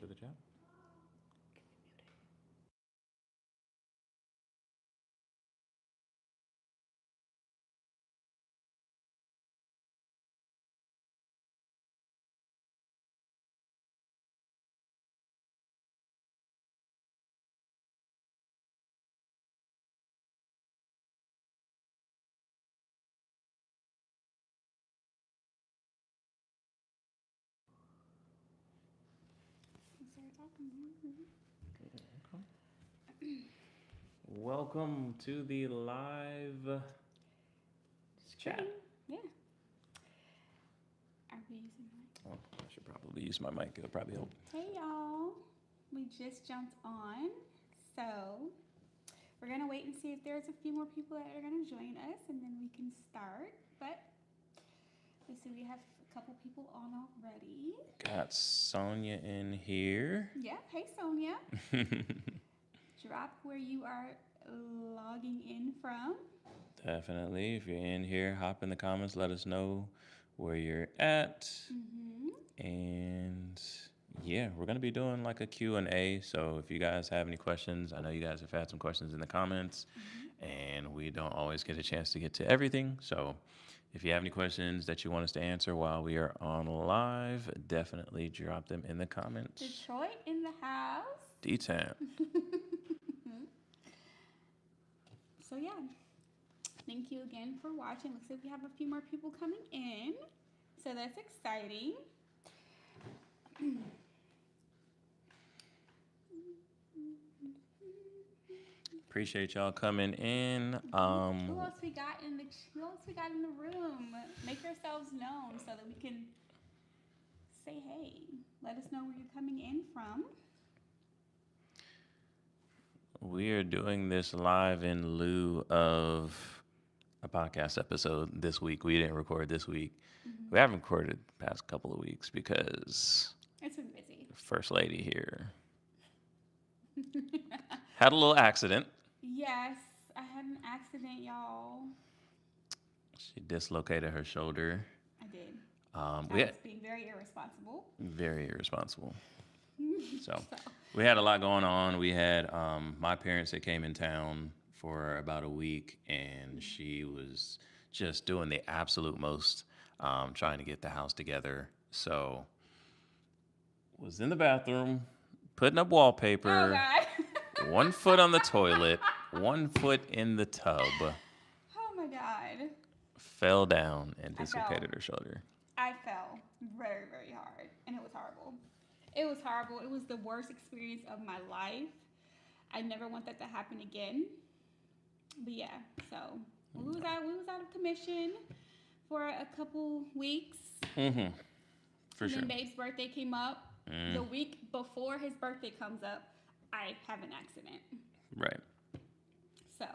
for the chat. Welcome to the live chat. Yeah. Are we using mic? Oh, I should probably use my mic. It'll probably help. Hey y'all. We just jumped on. So we're gonna wait and see if there's a few more people that are gonna join us and then we can start. But let's see, we have a couple people on already. Got Sonia in here. Yeah, hey Sonia. Drop where you are logging in from. Definitely. If you're in here, hop in the comments. Let us know where you're at. Mm-hmm. And yeah, we're going to be doing like a Q&A. So if you guys have any questions, I know you guys have had some questions in the comments, and we don't always get a chance to get to everything. So if you have any questions that you want us to answer while we are on live, definitely drop them in the comments. Detroit in the house. D-Town. So yeah, thank you again for watching. Looks like we have a few more people coming in, so that's exciting. Appreciate y'all coming in. Who else we got in the room? Make yourselves known so that we can say hey. Let us know where you're coming in from. We are doing this live in lieu of a podcast episode this week. We didn't record this week. We haven't recorded the past couple of weeks because It's been busy. First Lady here had a little accident. Yes, I had an accident, y'all. She dislocated her shoulder. I did. I I was being very irresponsible. Very irresponsible. So we had a lot going on. We had my parents that came in town for about a week, and she was just doing the absolute most, trying to get the house together. So was in the bathroom, putting up wallpaper. Oh God. 1 foot on the toilet, 1 foot in the tub. Oh my God. Fell down and I dislocated fell. her shoulder. I fell very, very hard, and it was horrible. It was horrible. It was the worst experience of my life. I never want that to happen again. But yeah, so we was out of commission for a couple weeks. Mm-hmm. For sure. Then Babe's birthday came up. The week before his birthday comes up, I have an accident. Right. So,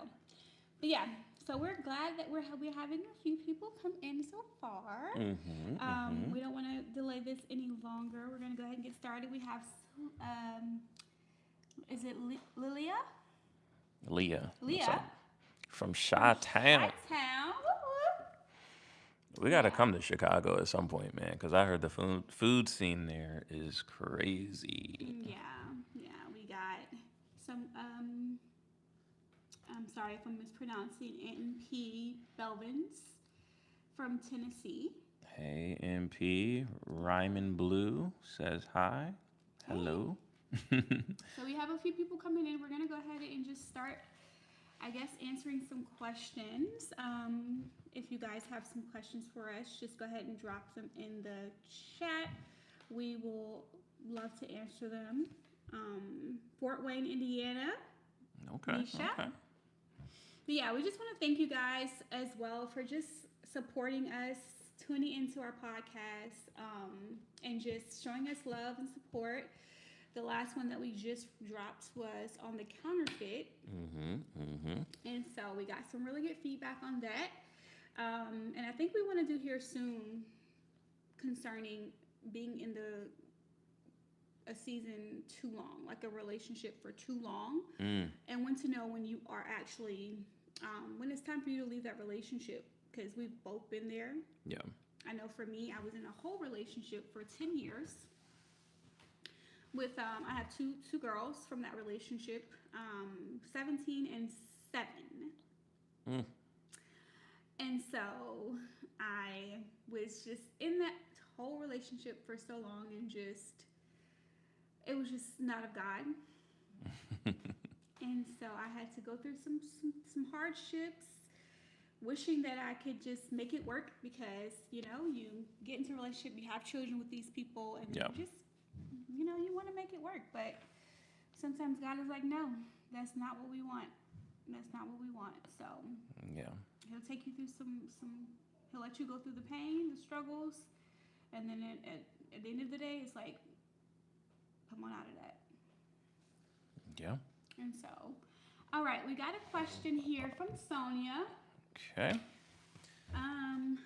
but yeah, so we're glad that we're having a few people come in so far. We don't want to delay this any longer. We're gonna go ahead and get started. We have, is it Lilia? Leah. Leah. From Chi-Town. Chi-Town. We got to come to Chicago at some point, man, because I heard the food scene there is crazy. Yeah. We got some, I'm sorry if I'm mispronouncing, MP Belvins from Tennessee. Hey, MP. Ryman Blue says hi. Hello. So we have a few people coming in. We're going to go ahead and just start, I guess, answering some questions. If you guys have some questions for us, just go ahead and drop them in the chat. We will love to answer them. Fort Wayne, Indiana. Okay. Nisha. Okay. But yeah, we just want to thank you guys as well for just supporting us, tuning into our podcast, and just showing us love and support. The last one that we just dropped was on the counterfeit. And so we got some really good feedback on that. And I think we want to do here soon concerning being in a season too long, like a relationship for too long, and when to know when you are actually, when it's time for you to leave that relationship, because we've both been there. Yeah. I know for me, I was in a whole relationship for 10 years with I have two girls from that relationship, 17 and 7. Mm. And so I was just in that whole relationship for so long, and just it was just not of God. And so I had to go through some hardships, wishing that I could just make it work, because you get into a relationship, you have children with these people, and Yeah. you just you want to make it work, but sometimes God is like, no, that's not what we want. That's not what we want. So Yeah. He'll take you through some. He'll let you go through the pain, the struggles, and then at the end of the day, it's like, come on out of that. Yeah. And so, all right, we got a question here from Sonia. Okay.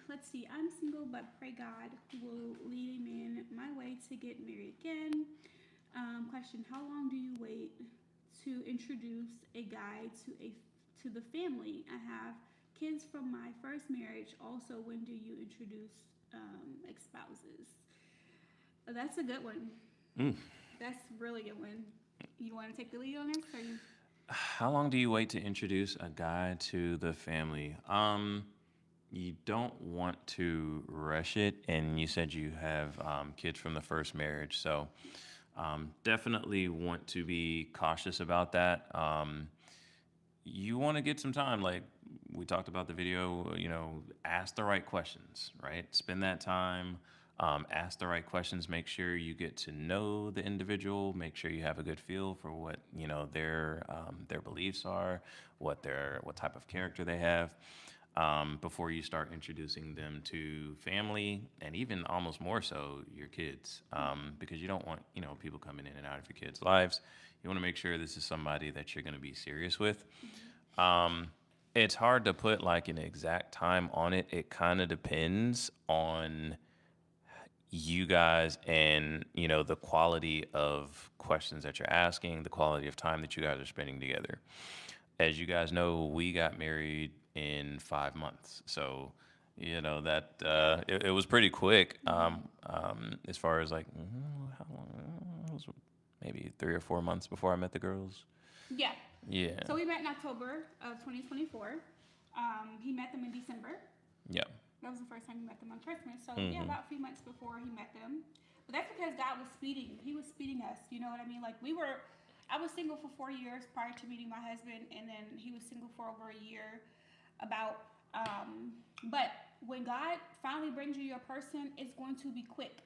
Let's see. I'm single, but pray God will lead a man my way to get married again. Question: how long do you wait to introduce a guy to the family? I have kids from my first marriage. Also, when do you introduce ex-spouses? That's a good one. That's a really good one. You want to take the lead on this, or you? How long do you wait to introduce a guy to the family? You don't want to rush it, and you said you have kids from the first marriage, so definitely want to be cautious about that. You want to get some time, like we talked about the video. Ask the right questions, right? Spend that time. Ask the right questions. Make sure you get to know the individual. Make sure you have a good feel for what their beliefs are, what type of character they have, before you start introducing them to family, and even almost more so your kids, because you don't want people coming in and out of your kids' lives. You want to make sure this is somebody that you're going to be serious with. It's hard to put like an exact time on it. It kind of depends on you guys and the quality of questions that you're asking, the quality of time that you guys are spending together. As you guys know, we got married in 5 months, so that it was pretty quick. As far as like how long? It was maybe 3 or 4 months before I met the girls. Yeah. Yeah. So we met in October of 2024. He met them in December. Yeah. That was the first time he met them on Christmas. So yeah, about a few months before he met them. But that's because God was speeding. He was speeding us. You know what I mean? Like I was single for 4 years prior to meeting my husband, and then he was single for over a year. But when God finally brings you your person, it's going to be quick.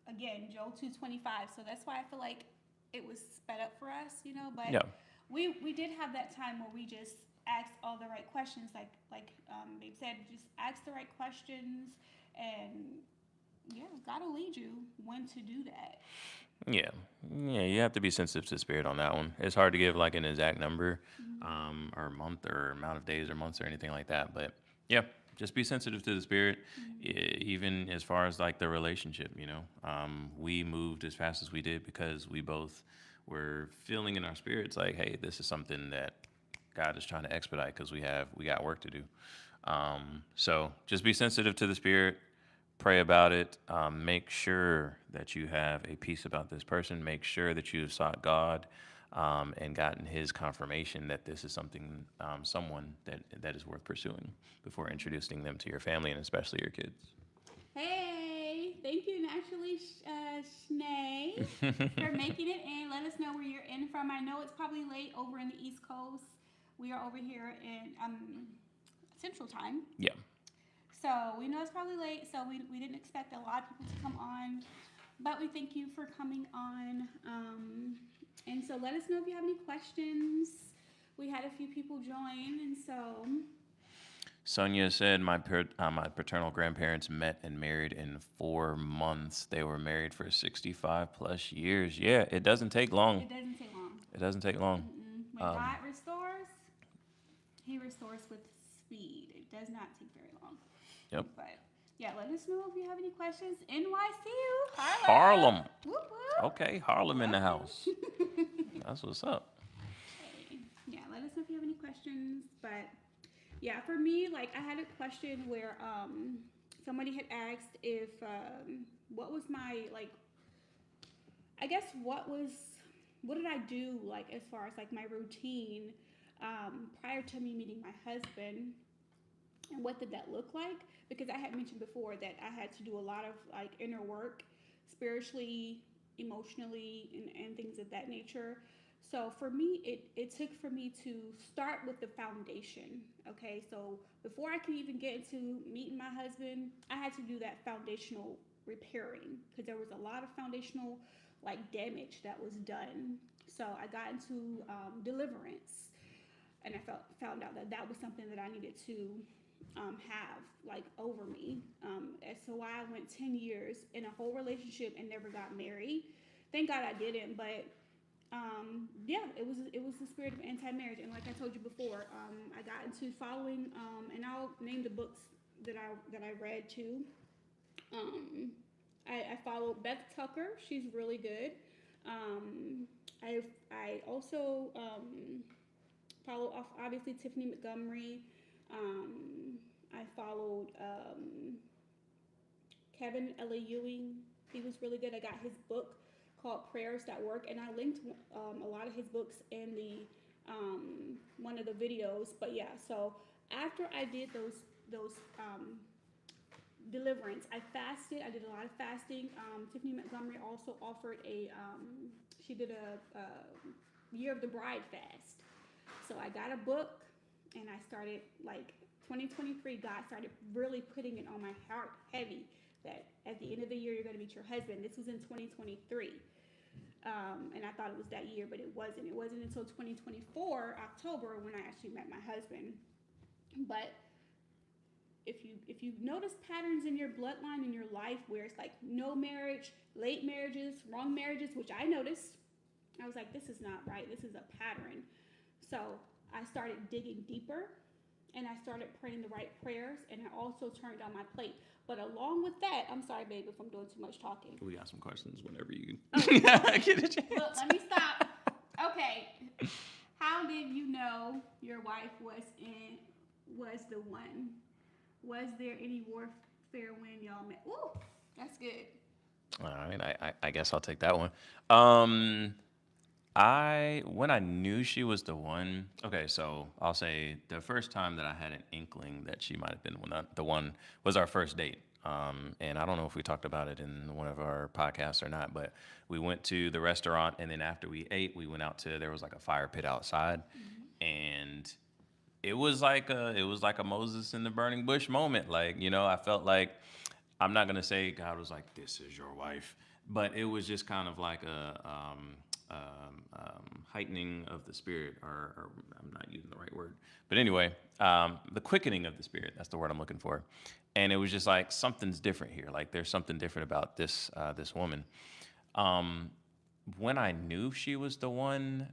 Again, Joel 2:25. So that's why I feel like it was sped up for us, But Yeah. we did have that time where we just asked all the right questions, like they said, just ask the right questions, and God will lead you when to do that. Yeah, you have to be sensitive to the spirit on that one. It's hard to give like an exact number, or month or amount of days or months or anything like that. But yeah, just be sensitive to the spirit, even as far as like the relationship. We moved as fast as we did because we both were feeling in our spirits like, hey, this is something that God is trying to expedite because we got work to do. So just be sensitive to the spirit. Pray about it. Make sure that you have a peace about this person. Make sure that you have sought God, and gotten His confirmation that this is someone that is worth pursuing before introducing them to your family and especially your kids. Hey, thank you, naturally, Shanae, for making it in. Let us know where you're in from. I know it's probably late over in the East Coast. We are over here in Central Time. Yeah. So we know it's probably late, so we didn't expect a lot of people to come on, but we thank you for coming on. And so let us know if you have any questions. We had a few people join, and so. Sonia said, my paternal grandparents met and married in 4 months. They were married for 65 plus years. Yeah, it doesn't take long. It doesn't take long. It doesn't take long. When God restores, He restores with speed. It does not take very long. Yep. But yeah, let us know if you have any questions. NYCU, Harlem. Whoop, whoop. Okay, Harlem in the house. That's what's up. Okay. Yeah, let us know if you have any questions. But yeah, for me, like I had a question where somebody had asked if what was my I guess what did I do like as far as like my routine prior to me meeting my husband, and what did that look like? Because I had mentioned before that I had to do a lot of like inner work, spiritually, emotionally, and things of that nature. So for me, it took for me to start with the foundation. Okay, so before I could even get into meeting my husband, I had to do that foundational repairing because there was a lot of foundational like damage that was done. So I got into deliverance, and I found out that that was something that I needed to have like over me. As to why I went 10 years in a whole relationship and never got married. Thank God I didn't, but yeah, it was the spirit of anti-marriage, and like I told you before, I got into following, and I'll name the books that I read too. Um, I follow Beth Tucker; she's really good. I also follow off obviously Tiffany Montgomery. I followed Kevin L.A. Ewing. He was really good. I got his book called Prayers That Work, and I linked a lot of his books in the one of the videos. But yeah, so after I did those deliverance, I fasted. I did a lot of fasting. Tiffany Montgomery also offered she did a Year of the Bride fast. So I got a book, and I started like 2023. God started really putting it on my heart heavy that at the end of the year you're going to meet your husband. This was in 2023. And I thought it was that year, but it wasn't. It wasn't until 2024 October when I actually met my husband. But if you notice patterns in your bloodline in your life where it's like no marriage, late marriages, wrong marriages, which I noticed, I was like, this is not right. This is a pattern. So I started digging deeper, and I started praying the right prayers, and I also turned on my plate. But along with that, I'm sorry, babe, if I'm doing too much talking. We got some questions whenever you get a chance. Look, let me stop. Okay. How did you know your wife was the one? Was there any warfare when y'all met? Ooh, that's good. All right, I guess I'll take that one. When I knew she was the one, okay, so I'll say the first time that I had an inkling that she might have been the one was our first date. And I don't know if we talked about it in one of our podcasts or not, but we went to the restaurant, and then after we ate, we went out there was like a fire pit outside, and it was like a Moses in the burning bush moment. Like, I felt like, I'm not gonna say God was like, "This is your wife," but it was just kind of like a heightening of the spirit, or I'm not using the right word, but anyway, the quickening of the spirit. That's the word I'm looking for. And it was just like, something's different here. Like, there's something different about this woman. When I knew she was the one,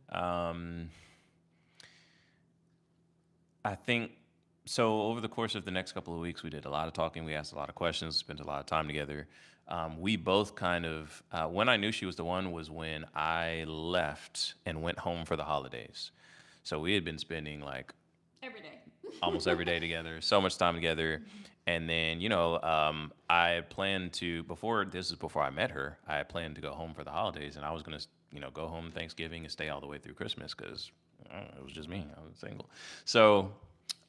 I think. So over the course of the next couple of weeks, we did a lot of talking. We asked a lot of questions, spent a lot of time together. We both kind of, when I knew she was the one was when I left and went home for the holidays. So we had been spending like every day, almost every day together, so much time together. And then, I had planned to, before I met her, I had planned to go home for the holidays, and I was going to, go home Thanksgiving and stay all the way through Christmas because it was just me. I was single. So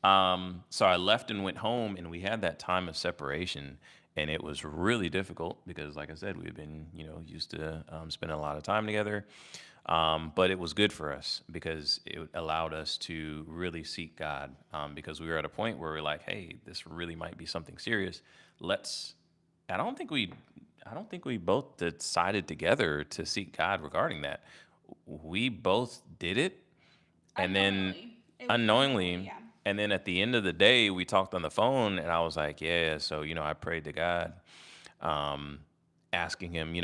I left and went home, and we had that time of separation, and it was really difficult because, like I said, we had been, used to spending a lot of time together. But it was good for us because it allowed us to really seek God, because we were at a point where we're like, hey, this really might be something serious. I don't think we both decided together to seek God regarding that. We both did it, and then unknowingly. Yeah. And then at the end of the day, we talked on the phone, and I was like, yeah, so, I prayed to God, asking him,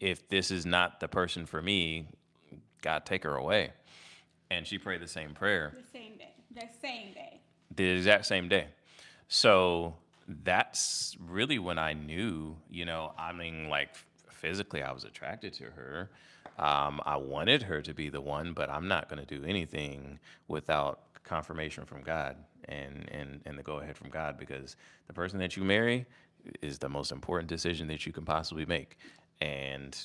if this is not the person for me, God, take her away. And she prayed the same prayer. The same day. The exact same day. So that's really when I knew, like physically I was attracted to her. I wanted her to be the one, but I'm not going to do anything without confirmation from God and the go ahead from God, because the person that you marry is the most important decision that you can possibly make. And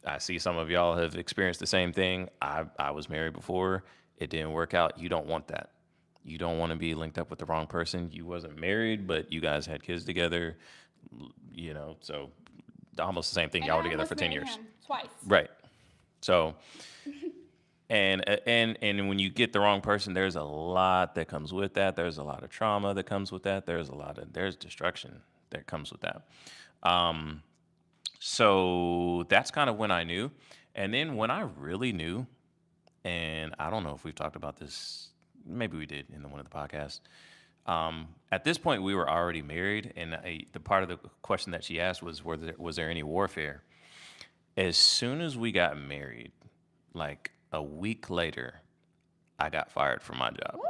I see some of y'all have experienced the same thing. I was married before. It didn't work out. You don't want that. You don't want to be linked up with the wrong person. You wasn't married, but you guys had kids together. So almost the same thing. And Y'all I were together almost for 10 married years. him twice. Right. So and when you get the wrong person, there's a lot that comes with that. There's a lot of trauma that comes with that. There's destruction that comes with that. So that's kind of when I knew. And then when I really knew, and I don't know if we've talked about this, maybe we did in one of the podcasts. At this point, we were already married, and the part of the question that she asked was there any warfare? As soon as we got married, like a week later, I got fired from my job. Woo!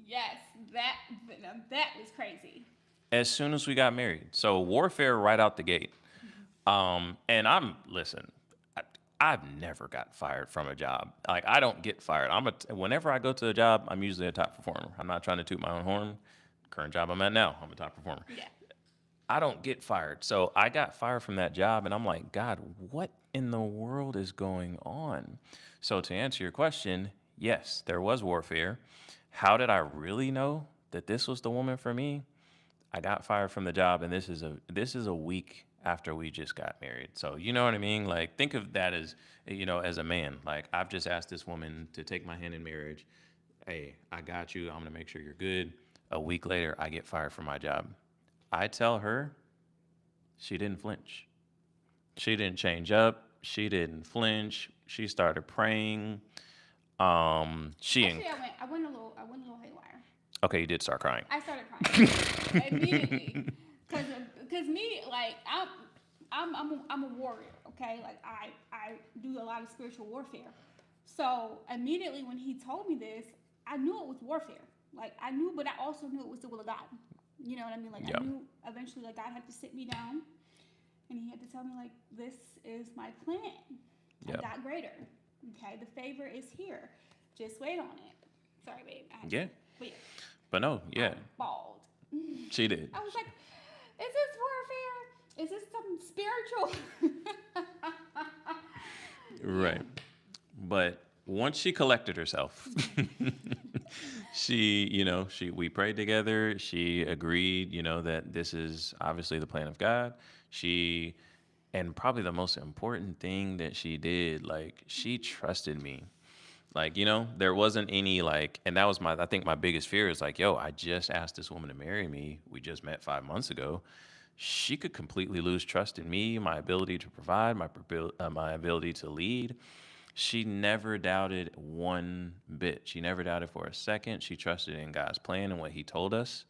Yes, that was crazy. As soon as we got married, so warfare right out the gate. And listen, I've never got fired from a job. Like, I don't get fired. Whenever I go to a job, I'm usually a top performer. I'm not trying to toot my own horn. Current job I'm at now, I'm a top performer. Yeah. I don't get fired. So I got fired from that job, and I'm like, God, what in the world is going on? So to answer your question, yes, there was warfare. How did I really know that this was the woman for me? I got fired from the job, and this is a week after we just got married. So you know what I mean? Like, think of that as, as a man. Like, I've just asked this woman to take my hand in marriage. Hey, I got you. I'm gonna make sure you're good. A week later, I get fired from my job. I tell her, she didn't flinch. She didn't change up. She didn't flinch. She started praying. Actually, I went a little haywire. Okay, you did start crying. I started crying immediately because me, like, I'm a warrior. Okay, like I do a lot of spiritual warfare. So immediately when he told me this, I knew it was warfare. Like, I knew, but I also knew it was the will of God. You know what I mean? Like, Yeah. I knew eventually, like, God had to sit me down, and He had to tell me, like, this is my plan. Yeah. I got greater. Okay, the favor is here. Just wait on it. Sorry, babe. Yeah. But yeah. But no, yeah, I bawled. she did. I was like, is this warfare? Is this something spiritual? Right. But once she collected herself, we prayed together. She agreed, that this is obviously the plan of God. And probably the most important thing that she did, like, she trusted me. Like, there wasn't any, like, and that was I think my biggest fear is like, yo, I just asked this woman to marry me. We just met 5 months ago. She could completely lose trust in me, my ability to provide, my ability to lead. She never doubted one bit. She never doubted for a second. She trusted in God's plan and what He told us.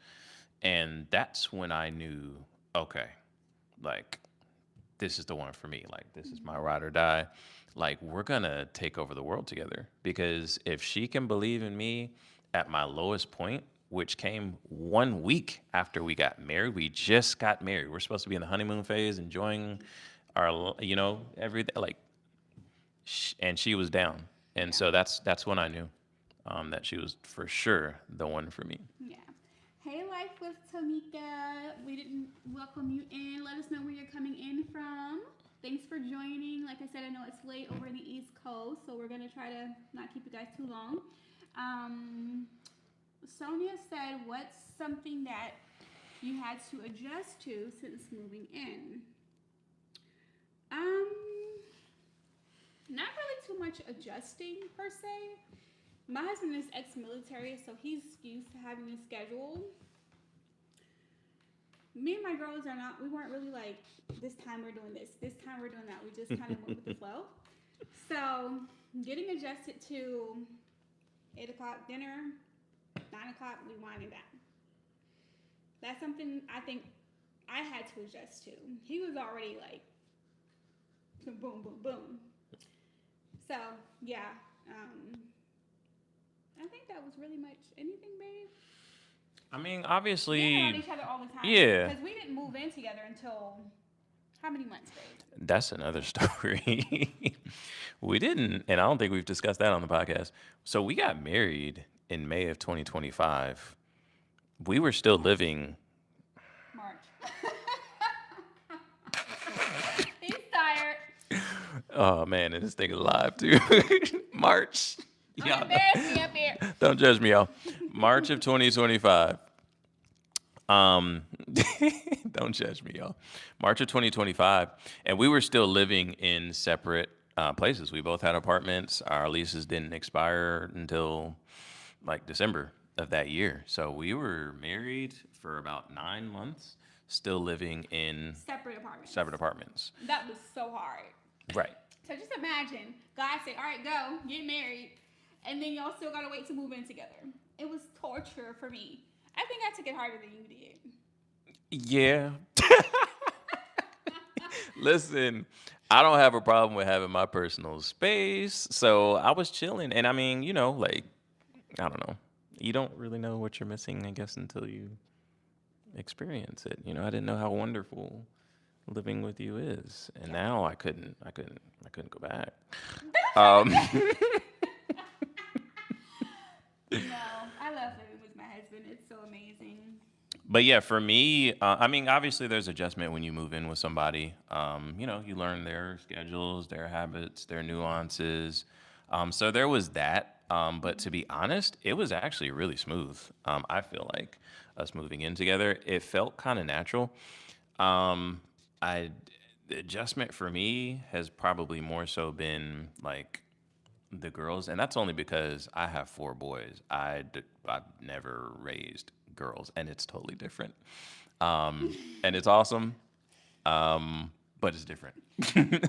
And that's when I knew, okay, like, this is the one for me. Like, this is my ride or die. Like, we're going to take over the world together. Because if she can believe in me at my lowest point, which came 1 week after we got married, we just got married. We're supposed to be in the honeymoon phase, enjoying our, everything. Like, and she was down. And so that's when I knew that she was for sure the one for me. Yeah. Hey, Life with Tamika. We didn't welcome you in. Let us know where you're coming in from. Thanks for joining. Like I said, I know it's late over in the East Coast, so we're going to try to not keep you guys too long. Sonia said, what's something that you had to adjust to since moving in? Not really too much adjusting per se. My husband is ex-military, so he's used to having a schedule. Me and my girls we weren't really like, this time we're doing this time we're doing that. We just kind of went with the flow. So getting adjusted to 8 o'clock dinner, 9 o'clock we winding down. That's something I think I had to adjust to. He was already like, boom, boom, boom. So, yeah, I think that was really much anything, babe. I mean, obviously. We on each other all the time. Yeah. Because we didn't move in together until how many months, babe? That's another story. We didn't, and I don't think we've discussed that on the podcast. So we got married in May of 2025. We were still living. March. He's tired. Oh man, and this thing is live too. March. Don't Y'all, embarrass me up here. don't judge me, y'all. March of 2025. Um, don't judge me, y'all. March of 2025, and we were still living in separate places. We both had apartments. Our leases didn't expire until like December of that year. So we were married for about 9 months, still living in Separate apartments. separate apartments. That was so hard. Right. So just imagine, God said, all right, go, get married. And then y'all still got to wait to move in together. It was torture for me. I think I took it harder than you did. Yeah. Listen, I don't have a problem with having my personal space. So I was chilling. And I mean, like, I don't know. You don't really know what you're missing, I guess, until you experience it. I didn't know how wonderful living with you is. And now I couldn't go back. Um, No, I love living with my husband. It's so amazing. But yeah, for me, I mean, obviously there's adjustment when you move in with somebody. You learn their schedules, their habits, their nuances. So there was that. But to be honest, it was actually really smooth. I feel like us moving in together, it felt kind of natural. Um, the adjustment for me has probably more so been like the girls, and that's only because I have four boys. I've never raised girls, and it's totally different. And it's awesome, but it's different.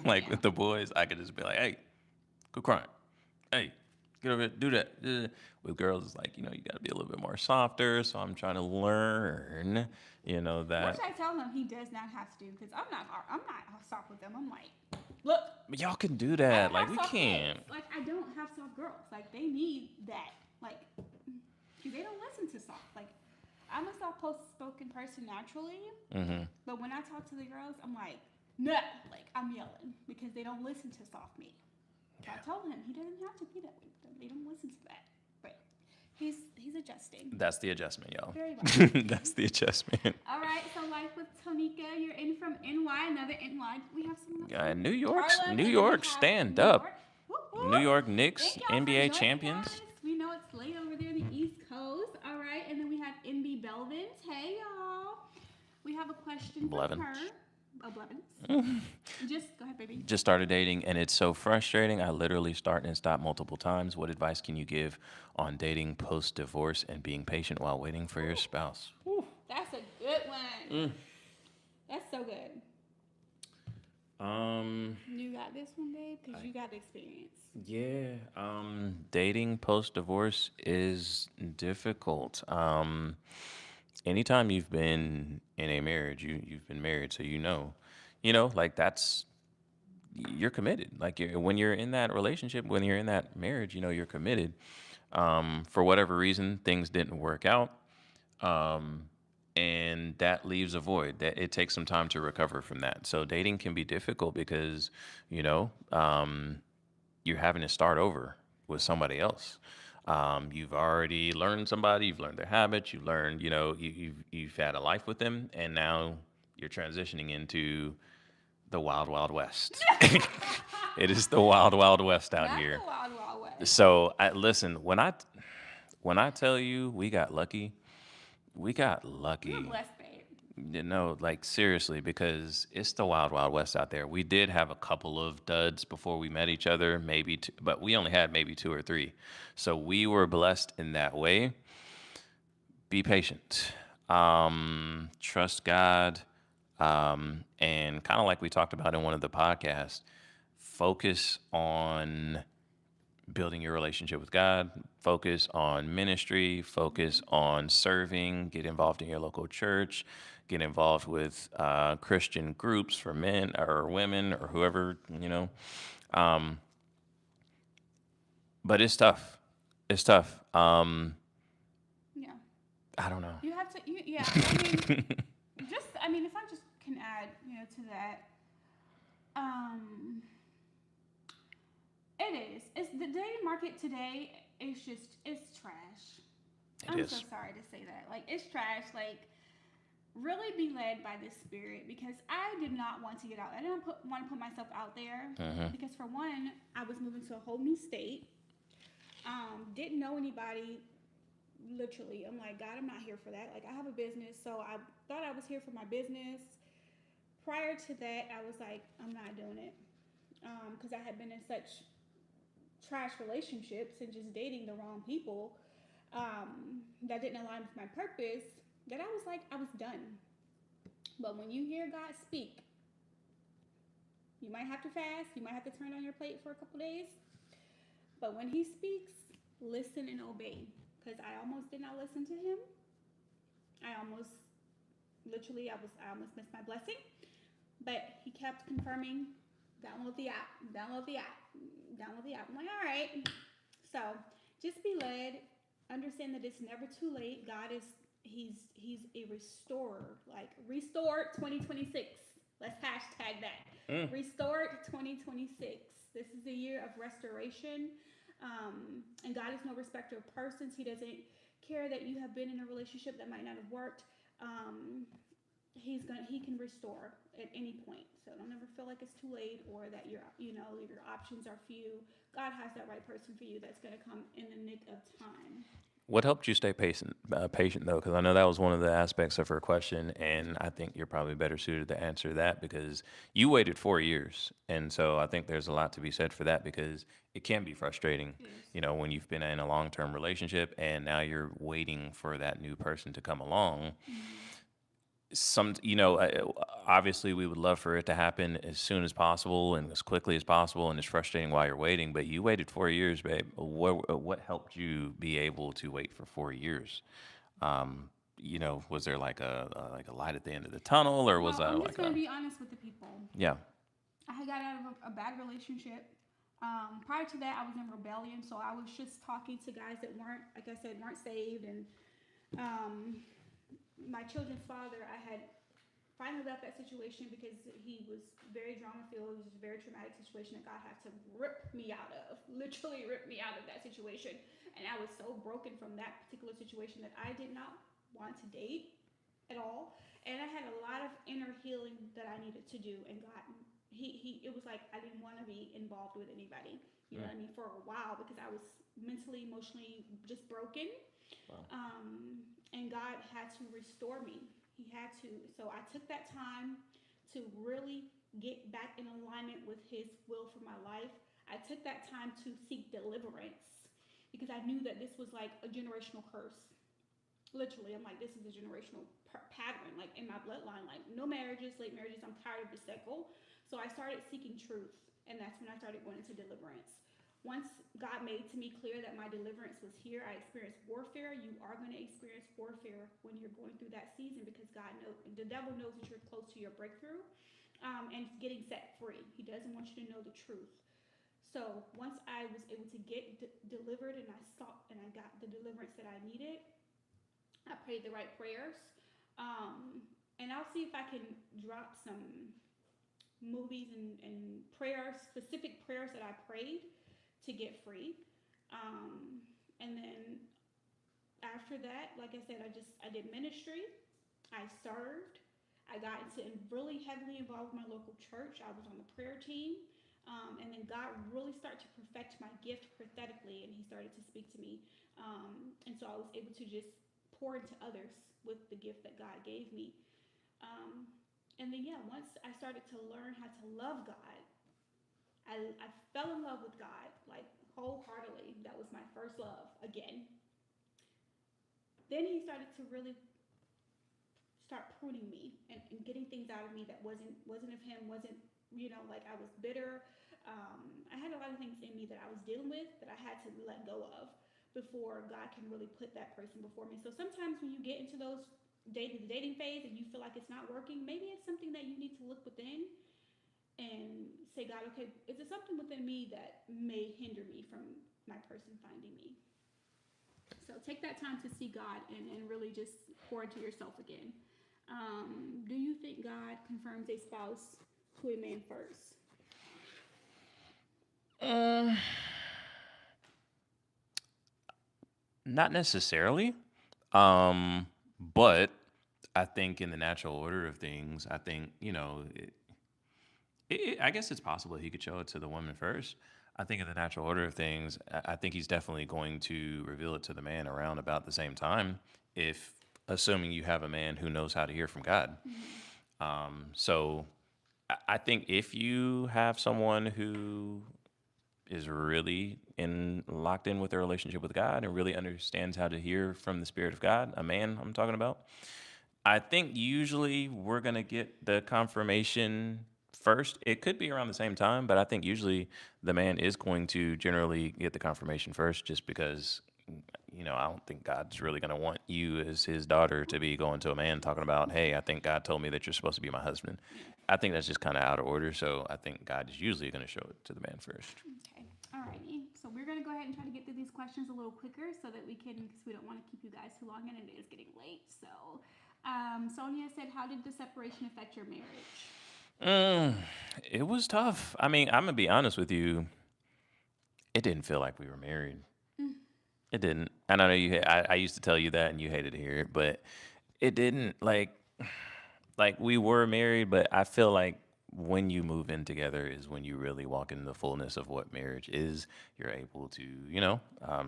Like Yeah. with the boys, I could just be like, "Hey, quit crying. Hey, get over here, do that." With girls, it's like you got to be a little bit more softer. So I'm trying to learn, that. Which I tell him he does not have to do because I'm not soft with them. I'm like, look, But y'all can do I that. don't Like have we soft can't. kids. Like I don't have soft girls. Like they need that. Like 'cause they don't listen to soft. Like I'm a soft spoken person naturally, Hmm. but when I talk to the girls, I'm like, no, like I'm yelling because they don't listen to soft me. So I told him he doesn't have to be that way. They don't listen to that. But he's adjusting. That's the adjustment, y'all. Very well. That's the adjustment. All right, so Life with Tonika, you're in from NY, another NY. We have someone else. New York, Harlem, and New then we York, have stand New up. York. Whoop, whoop. New York Knicks, Thank y'all for NBA joining champions. us. We know it's late over there in the East Coast. All right, and then we have MB Belvins. Hey, y'all. We have a question Blevins. from her. Oh, Blevins. Just go ahead, baby. Just started dating and it's so frustrating. I literally start and stop multiple times. What advice can you give on dating post divorce and being patient while waiting for your spouse? That's a good one. That's so good. You got this one, babe, because you got the experience. Yeah. Dating post divorce is difficult. Anytime you've been in a marriage, you've been married, so like you're committed. Like when you're in that relationship, when you're in that marriage, you're committed. For whatever reason, things didn't work out. And that leaves a void. That it takes some time to recover from that. So dating can be difficult because, you're having to start over with somebody else. You've already learned somebody, you've learned their habits, you've learned, you've had a life with them, and now you're transitioning into the wild, wild west. It is the wild, wild west out That's here. the Wild Wild West. So listen, when I tell you we got lucky, we got lucky. You're blessed, babe. Like seriously, because it's the wild, wild west out there. We did have a couple of duds before we met each other, maybe two, but we only had maybe two or three. So we were blessed in that way. Be patient. Trust God. And kind of like we talked about in one of the podcasts, focus on building your relationship with God, focus on ministry, focus on serving, get involved in your local church, get involved with Christian groups for men or women or whoever. Um, but it's tough. It's tough. Yeah. I don't know. You have to, yeah. I mean, if I just can add, to that, it is. It's the dating market today it's trash. It I'm is. so sorry to say that. Like, it's trash. Like, really be led by the Spirit, because I did not want to get out. I didn't want to put myself out there because, for one, I was moving to a whole new state. Didn't know anybody. Literally, I'm like, God, I'm not here for that. Like, I have a business, so I thought I was here for my business. Prior to that, I was like, I'm not doing it, because I had been in such trash relationships and just dating the wrong people, that didn't align with my purpose, that I was like, I was done. But when you hear God speak, you might have to fast, you might have to turn on your plate for a couple days. But when He speaks, listen and obey. Because I almost did not listen to Him. I almost, literally, I almost missed my blessing. But He kept confirming, download the app, download the app, download the app. I'm like, all right. So just be led. Understand that it's never too late. God is, He's a restorer. Like, restored 2026. Let's hashtag that. Restored 2026. This is a year of restoration. And God is no respecter of persons. He doesn't care that you have been in a relationship that might not have worked. He can restore at any point. So don't ever feel like it's too late, or that your options are few. God has that right person for you that's going to come in the nick of time. What helped you stay patient though? Because I know that was one of the aspects of her question, and I think you're probably better suited to answer that because you waited 4 years, and so I think there's a lot to be said for that because it can be frustrating, Yes. when you've been in a long-term relationship and now you're waiting for that new person to come along. Obviously we would love for it to happen as soon as possible and as quickly as possible, and it's frustrating while you're waiting, but you waited 4 years, babe. What helped you be able to wait for 4 years? Was there like a light at the end of the tunnel, or was Well, that I'm just like going to a be honest with the people. yeah? I had got out of a bad relationship. Prior to that, I was in rebellion, so I was just talking to guys that weren't, like I said, weren't saved. And my children's father, I had finally left that situation because he was very drama-filled. It was a very traumatic situation that God had to rip me out of, literally rip me out of that situation. And I was so broken from that particular situation that I did not want to date at all. And I had a lot of inner healing that I needed to do. And God, it was like I didn't want to be involved with anybody. You know what I mean? For a while, because I was mentally, emotionally just broken. Wow. And God had to restore me. He had to. So I took that time to really get back in alignment with His will for my life. I took that time to seek deliverance because I knew that this was like a generational curse. Literally, I'm like, this is a generational pattern, like in my bloodline, like no marriages, late marriages. I'm tired of the cycle. So I started seeking truth, and that's when I started going into deliverance. Once God made to me clear that my deliverance was here, I experienced warfare. You are going to experience warfare when you're going through that season because God knows, the devil knows that you're close to your breakthrough, and getting set free. He doesn't want you to know the truth. So once I was able to get delivered, and I sought and I got the deliverance that I needed, I prayed the right prayers. And I'll see if I can drop some movies and prayers, specific prayers that I prayed to get free. And then after that, like I said, I did ministry. I served. I got into really heavily involved with my local church. I was on the prayer team. And then God really started to perfect my gift prophetically, and He started to speak to me. And so I was able to just pour into others with the gift that God gave me. And then, once I started to learn how to love God, I fell in love with God, like wholeheartedly. That was my first love again. Then He started to really start pruning me and getting things out of me that wasn't of Him, wasn't, like I was bitter. I had a lot of things in me that I was dealing with that I had to let go of before God can really put that person before me. So sometimes when you get into those dating phase and you feel like it's not working, maybe it's something that you need to look within and say, God, okay, is there something within me that may hinder me from my person finding me? So take that time to see God and really just pour into yourself again. Do you think God confirms a spouse to a man first? Not necessarily, but I think in the natural order of things, I think, I guess it's possible he could show it to the woman first. I think in the natural order of things, I think he's definitely going to reveal it to the man around about the same time, if assuming you have a man who knows how to hear from God. So I think if you have someone who is really in locked in with their relationship with God and really understands how to hear from the Spirit of God, a man I'm talking about, I think usually we're going to get the confirmation first. It could be around the same time, but I think usually the man is going to generally get the confirmation first just because, I don't think God's really going to want you as his daughter to be going to a man talking about, hey, I think God told me that you're supposed to be my husband. I think that's just kind of out of order. So I think God is usually going to show it to the man first. Okay. Alrighty. So we're gonna go ahead and try to get through these questions a little quicker so that we can, because we don't want to keep you guys too long, and it is getting late. So, Sonia said, "How did the separation affect your marriage?" Mm, it was tough. I mean, I'm going to be honest with you. It didn't feel like we were married. It didn't. And I know I used to tell you that and you hated to hear it, but it didn't. Like we were married, but I feel like when you move in together is when you really walk in the fullness of what marriage is. You're able to,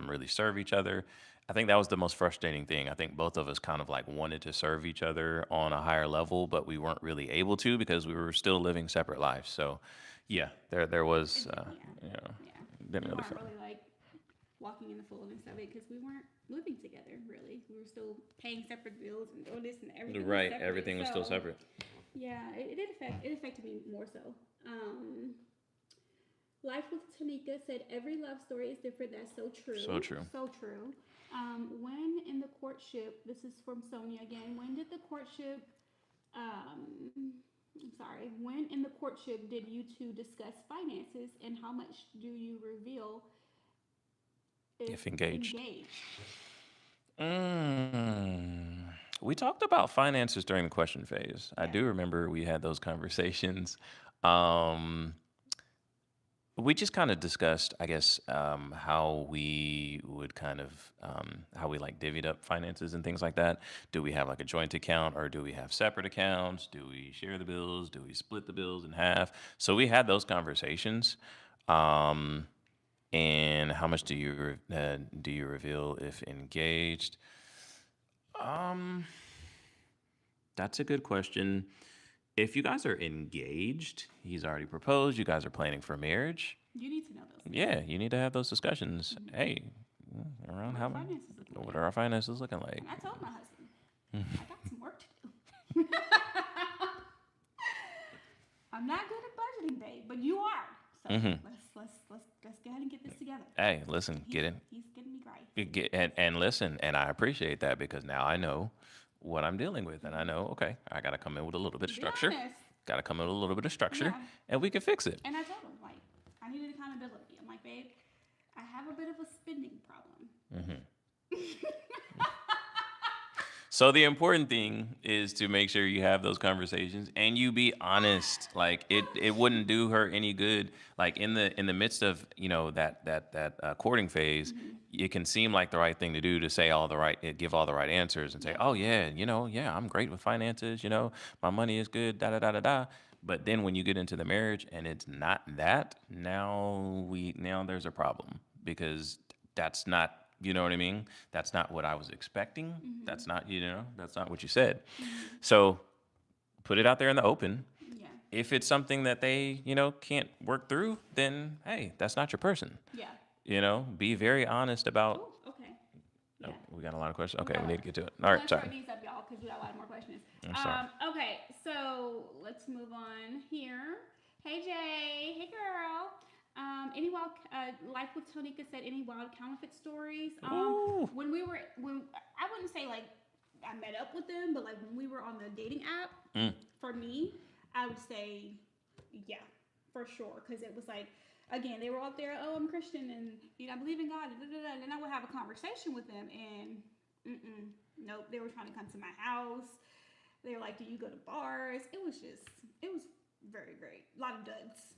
really serve each other. I think that was the most frustrating thing. I think both of us kind of like wanted to serve each other on a higher level, but we weren't really able to because we were still living separate lives. So, yeah, there was, Yeah. didn't We really weren't feel. really like walking in the fullness of it because we weren't living together. Really, we were still paying separate bills and doing this and everything. Was Right, separate. everything was still So, separate. yeah, it did affect. It affected me more so. Life with Tanika said, "Every love story is different." That's so true. So true. So true. When in the courtship, this is from Sonia again. When did the courtship? I'm sorry. When in the courtship did you two discuss finances, and how much do you reveal if If engaged. engaged? Mm. We talked about finances during the question phase. I Yeah. do remember we had those conversations. Um, we just kind of discussed, I guess, how we would how we like divvied up finances and things like that. Do we have like a joint account or do we have separate accounts? Do we share the bills? Do we split the bills in half? So we had those conversations. Um, and how much do you reveal if engaged? Um, that's a good question. If you guys are engaged, he's already proposed, you guys are planning for marriage. You need to know those things. Yeah, you need to have those discussions. Hey, around What how our finances looking what like. are our finances looking like? And I told my husband, I got some work to do. I'm not good at budgeting, babe, but you are. So let's go ahead and get this together. Hey, listen, He's, get in. He's getting me right. And listen, and I appreciate that because now I know what I'm dealing with, and I know, okay, I got to come in with a little bit of Be structure. honest. Got to come in with a little bit of structure, Yeah. and we can fix it. And I told him, like, I needed accountability. I'm like, babe, I have a bit of a spending problem. So the important thing is to make sure you have those conversations and you be honest. Like it wouldn't do her any good. Like in the midst of that courting phase, it can seem like the right thing to do to say give all the right answers and say, oh yeah, yeah, I'm great with finances. My money is good. Da da da da da. But then when you get into the marriage and it's not that, now there's a problem because that's not, you know what I mean? That's not what I was expecting. That's not, that's not what you said. So put it out there in the open. Yeah. If it's something that they, can't work through, then hey, that's not your person. Yeah. Be very honest about. Oh, okay. Oh, Yeah. we got a lot of questions. Okay, we got need to get to it. We're All gonna right, start sorry. these up, y'all, because we got a lot more questions. I'm sorry. Okay, so let's move on here. Hey Jay, hey girl. Any wild life with Tonika said any wild counterfeit stories? Ooh. When I wouldn't say like I met up with them, but like when we were on the dating app, for me, I would say yeah, for sure, because it was like again they were out there. Oh, I'm Christian and I believe in God. And then I would have a conversation with them and nope, they were trying to come to my house. They were like, do you go to bars? It was very, very, a lot of duds.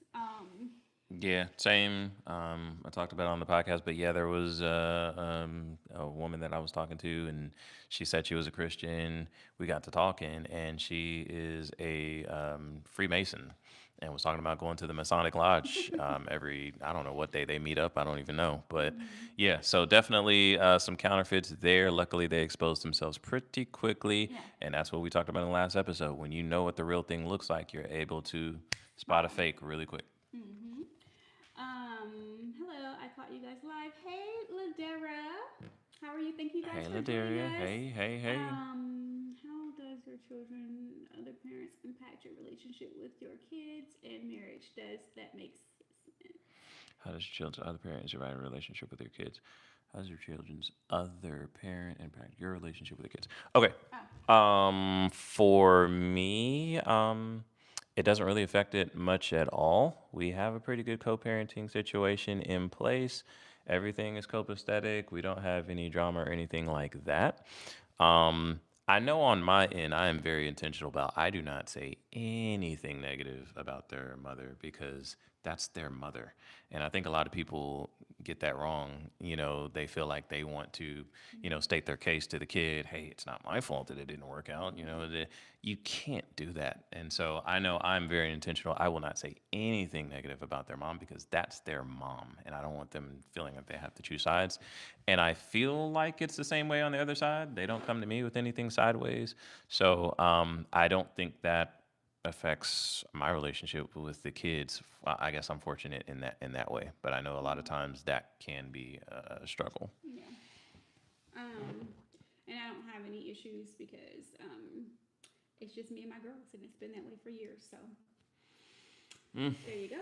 Yeah, same. I talked about it on the podcast, but yeah, there was a woman that I was talking to, and she said she was a Christian. We got to talking, and she is a Freemason, and was talking about going to the Masonic Lodge every, I don't know what day they meet up. I don't even know, but Mm-hmm. yeah, so definitely some counterfeits there. Luckily, they exposed themselves pretty quickly, Yeah. and that's what we talked about in the last episode. When you know what the real thing looks like, you're able to spot a Spot fake really quick. Mm-hmm. Hello, I caught you guys live. Hey, Ladera. How are you? Thank you guys Hey, for joining Ladaria. us. Hey, hey, hey. How does your children, other parents, impact your relationship with your kids and marriage? Does that make sense? How does your children's other parent survive a relationship with your kids? How does your children's other parent impact your relationship with the kids? Okay. Oh, For me, it doesn't really affect it much at all. We have a pretty good co-parenting situation in place. Everything is copacetic. We don't have any drama or anything like that. I know on my end, I am very intentional about I do not say anything negative about their mother because that's their mother. And I think a lot of people get that wrong. They feel like they want to, state their case to the kid. Hey, it's not my fault that it didn't work out. You can't do that. And so I know I'm very intentional. I will not say anything negative about their mom because that's their mom. And I don't want them feeling like they have to choose sides. And I feel like it's the same way on the other side. They don't come to me with anything sideways. So I don't think that affects my relationship with the kids. I guess I'm fortunate in that way, but I know a lot of times that can be a struggle. yeah. Um, and I don't have any issues because it's just me and my girls, and it's been that way for years. So Mm. there you go.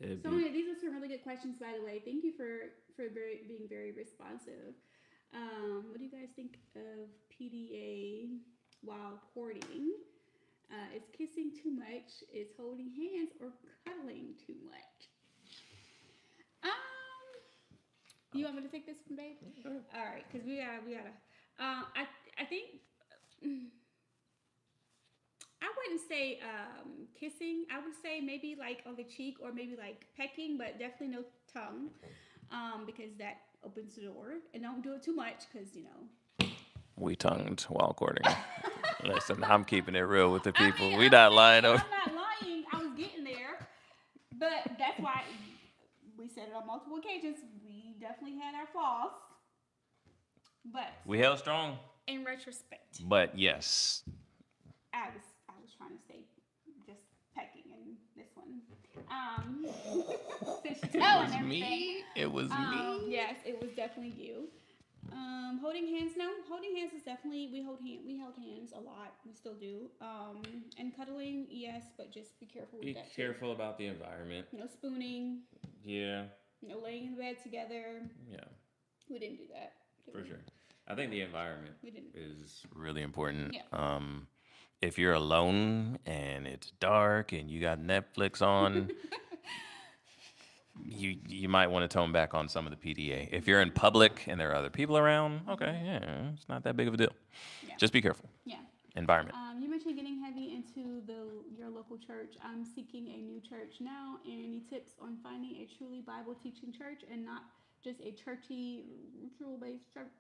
It'd So be anyway, these are some really good questions, by the way. Thank you for being very responsive. What do you guys think of PDA while courting? Is kissing too much? Is holding hands or cuddling too much? Um, you want me to take this one, babe? All right, because we gotta. I think I wouldn't say kissing. I would say maybe like on the cheek or maybe like pecking, but definitely no tongue, because that opens the door. And don't do it too much, because we tongued while courting. Listen, I'm keeping it real with the I people. mean, We not lying. I'm not lying. I was getting there, but that's why we said it on multiple occasions. We definitely had our flaws, but We held strong. in retrospect, But yes, I was trying to stay just pecking in this one. Since you're it telling was everything. me. It was me. Yes, it was definitely you. Holding hands, no. Holding hands is definitely we held hands a lot. We still do. And cuddling, yes, but just be careful with Be that careful about the environment. too. No spooning, Yeah, no laying in the bed together. yeah, We didn't do that. for sure. I think the environment We didn't. is really important. Yeah. If you're alone and it's dark and you got Netflix on, you might want to tone back on some of the PDA. If you're in public and there are other people around, okay, yeah, it's not that big of a deal. Yeah. Just be careful. Yeah. Environment. You mentioned getting heavy into your local church. I'm seeking a new church now. Any tips on finding a truly Bible teaching church and not just a churchy, ritual based church?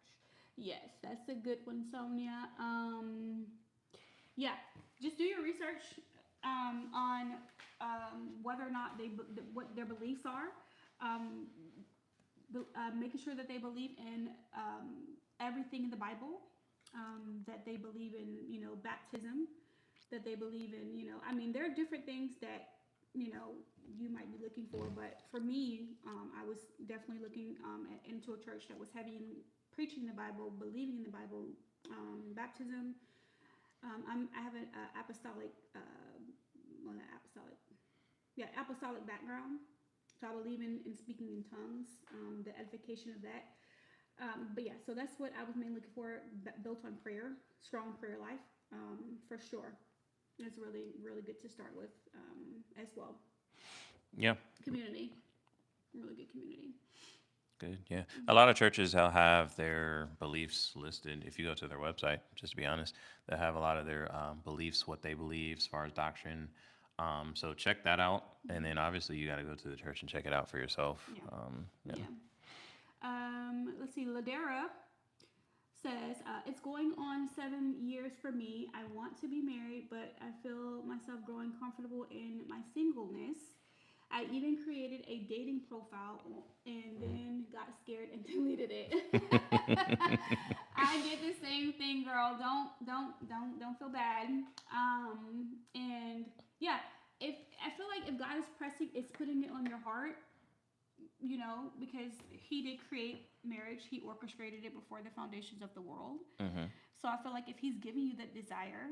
Yes, that's a good one, Sonia. Yeah, just do your research on whether or not what their beliefs are. Um, Making sure that they believe in everything in the Bible, that they believe in, baptism, that they believe in, I mean, there are different things that, you might be looking for. But for me, I was definitely looking into a church that was heavy in preaching the Bible, believing in the Bible, baptism. I have an apostolic, well, not apostolic, yeah, apostolic background. So I believe in speaking in tongues, the edification of that. But yeah, so that's what I was mainly looking for, built on prayer, strong prayer life, for sure. It's really, really good to start with as well. Yeah. Community, really good community. Good. Yeah. A lot of churches have their beliefs listed. If you go to their website, just to be honest, they have a lot of their beliefs, what they believe as far as doctrine. So check that out, and then obviously you got to go to the church and check it out for yourself. Yeah. Yeah. Yeah. Let's see. Ladera says, it's going on 7 years for me. I want to be married, but I feel myself growing comfortable in my singleness. I even created a dating profile and then got scared and deleted it. I did the same thing, girl. Don't feel bad. And yeah, if I feel like if God is pressing, it's putting it on your heart, because He did create marriage, He orchestrated it before the foundations of the world. Mm-hmm. So I feel like if He's giving you that desire,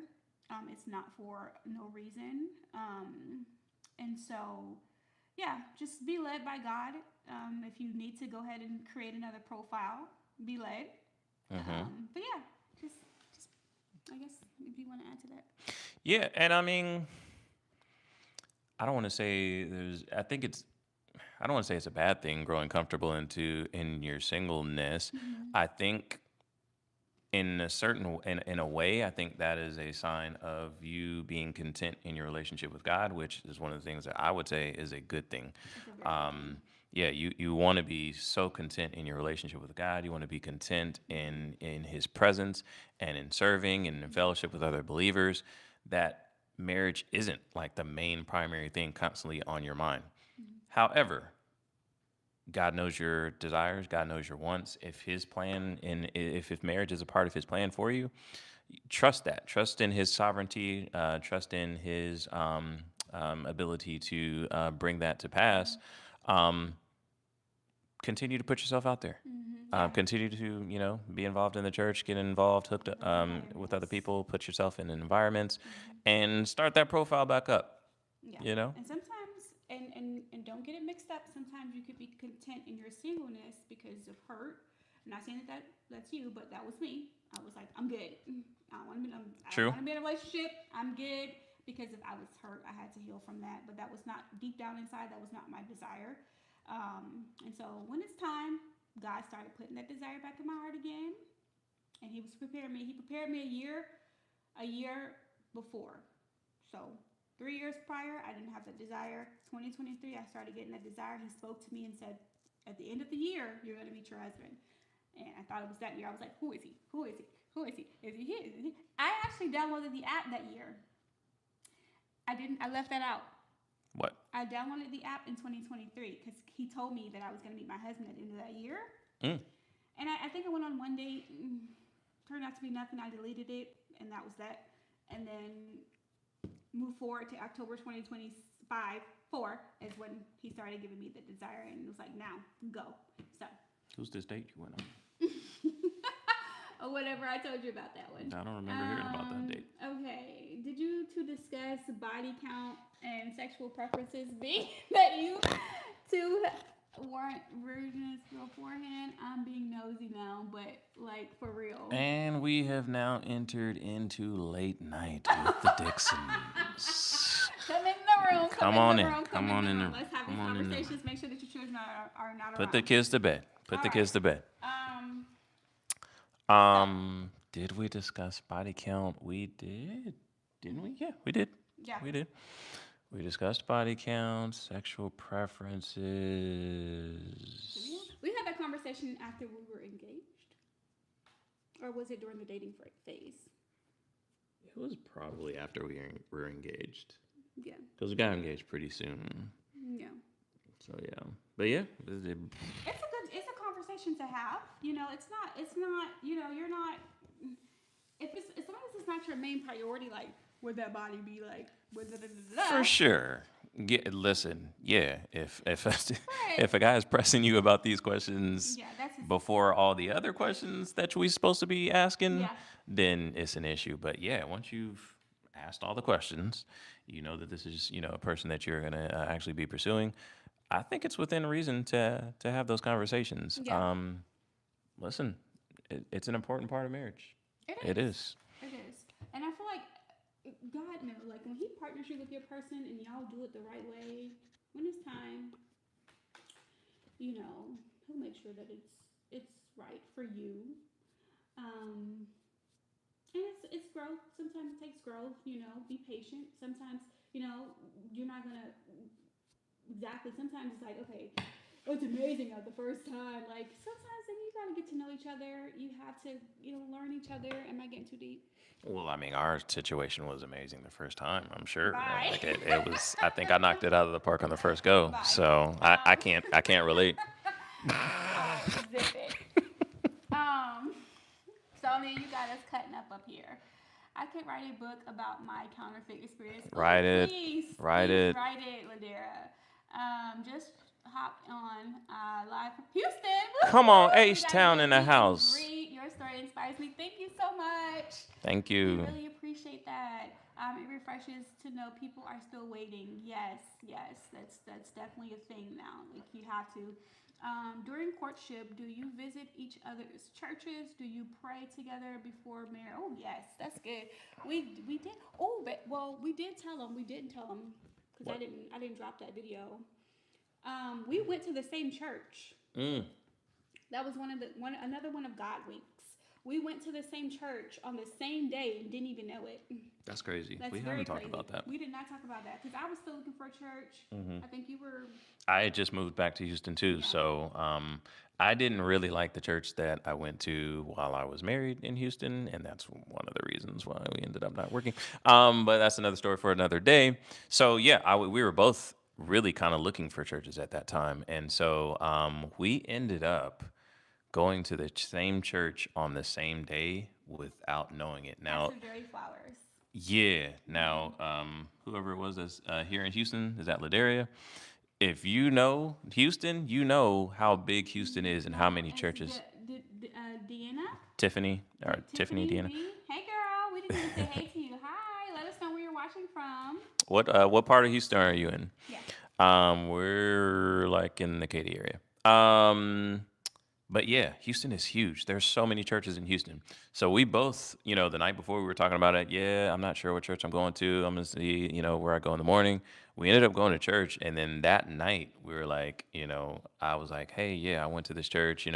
it's not for no reason. And so, yeah, just be led by God. If you need to go ahead and create another profile, be led. But yeah, just I guess if you want to add to that. Yeah, and I mean, I don't want to say there's. I don't want to say it's a bad thing growing comfortable in your singleness. I think in a way, I think that is a sign of you being content in your relationship with God, which is one of the things that I would say is a good thing. Yeah, you want to be so content in your relationship with God. You want to be content in His presence and in serving and in fellowship with other believers. That marriage isn't like the main primary thing constantly on your mind. However, God knows your desires. God knows your wants. If His plan if marriage is a part of His plan for you, trust that. Trust in His sovereignty. Trust in His ability to bring that to pass. Continue to put yourself out there. Continue to be involved in the church. Get involved, hooked up with other people. Put yourself in environments, and start that profile back up. Yeah. And sometimes, and don't get it mixed up. Sometimes you could be content in your singleness because of hurt. I'm not saying that's you, but that was me. I was like, I'm good. I don't want to be in a relationship. I'm good because if I was hurt, I had to heal from that. But that was not deep down inside. That was not my desire. And so when it's time, God started putting that desire back in my heart again, and He was preparing me. He prepared me a year before. So 3 years prior, I didn't have the desire. 2023, I started getting that desire. He spoke to me and said, at the end of the year, you're going to meet your husband. And I thought it was that year. I was like, who is he? Who is he? Who is he? Is he here? Is he? I actually downloaded the app that year. I left that out. What? I downloaded the app in 2023 because He told me that I was going to meet my husband at the end of that year. And I think I went on one date. Turned out to be nothing. I deleted it, and that was that. And then moved forward to October 2025. 4 is when He started giving me the desire, and it was like, now go. So. Who's this date you went on? Or whatever, I told you about that one. I don't remember hearing about that date. Okay. Did you two discuss body count and sexual preferences being that you two weren't virgins beforehand? I'm being nosy now, but like for real. And we have now entered into late night with the Dixons. Come in the room. Come on in. Come on in the room. Let's have these conversations. Make sure that your children are not around. Put the kids to bed. Put the kids to bed. Did we discuss body count? We did, didn't we? Yeah, we did. Yeah, we did. We discussed body count, sexual preferences. We had that conversation after we were engaged, or was it during the dating phase? It was probably after we were engaged. Yeah. Because we got engaged pretty soon. Yeah. So yeah, but yeah, it's a conversation to have. It's not. You're not. As long as it's not your main priority, like would that body be like? For sure. Listen, yeah. If a guy is pressing you about these questions before all the other questions that we supposed to be asking, then it's an issue. But yeah, once you've asked all the questions, you know that this is a person that you're gonna actually be pursuing. I think it's within reason to have those conversations. Yeah. Listen, it's an important part of marriage. It is. And I feel like God knows, like when He partners you with your person and y'all do it the right way, when it's time, He'll make sure that it's right for you. And it's growth. Sometimes it takes growth. Be patient. Sometimes you're not gonna exactly. Sometimes it's like, okay, it's amazing at the first time. Like sometimes then you gotta get to know each other. You have to, learn each other. Am I getting too deep? Well, I mean, our situation was amazing the first time. I'm sure. Bye. Like it was. I think I knocked it out of the park on the first go. Bye. So I can't relate. All right, zip it. So then you got us cutting up here. I could write a book about my counterfeit experience. Write it. Please, Write please it. write it, Ladera. Just hop on live from Houston. Come on, Woo-hoo! H-Town in the house. Great. Your story inspires me. Thank you so much. Thank I you. really appreciate that. It refreshes to know people are still waiting. Yes, that's definitely a thing now. Like you have to. During courtship, do you visit each other's churches? Do you pray together before marriage? Oh yes, that's good. We did. Oh, but well, we did tell them. We didn't tell them because What? I didn't drop that video. We went to the same church. Mm. That was another one of God winks. We went to the same church on the same day and didn't even know it. That's crazy. That's We very haven't talked crazy. about that. We did not talk about that because I was still looking for a church. I think you were. I had just moved back to Houston too, Yeah. so I didn't really like the church that I went to while I was married in Houston, and that's one of the reasons why we ended up not working. But that's another story for another day. So yeah, we were both really kind of looking for churches at that time, and so we ended up going to the same church on the same day without knowing it. Now, Pastor Jerry Flowers. yeah. Now, whoever it was that's here in Houston is at Ladaria. If you know Houston, you know how big Houston is and how many It's churches. Deanna. Tiffany or Tiffany Deanna. D. Hey girl, we didn't even say hey to you. Hi, let us know where you're watching from. What part of Houston are you in? Yeah. We're like in the Katy area. But yeah, Houston is huge. There's so many churches in Houston. So we both, the night before we were talking about it, yeah, I'm not sure what church I'm going to. I'm going to see, where I go in the morning. We ended up going to church. And then that night we were like, I was like, hey, yeah, I went to this church,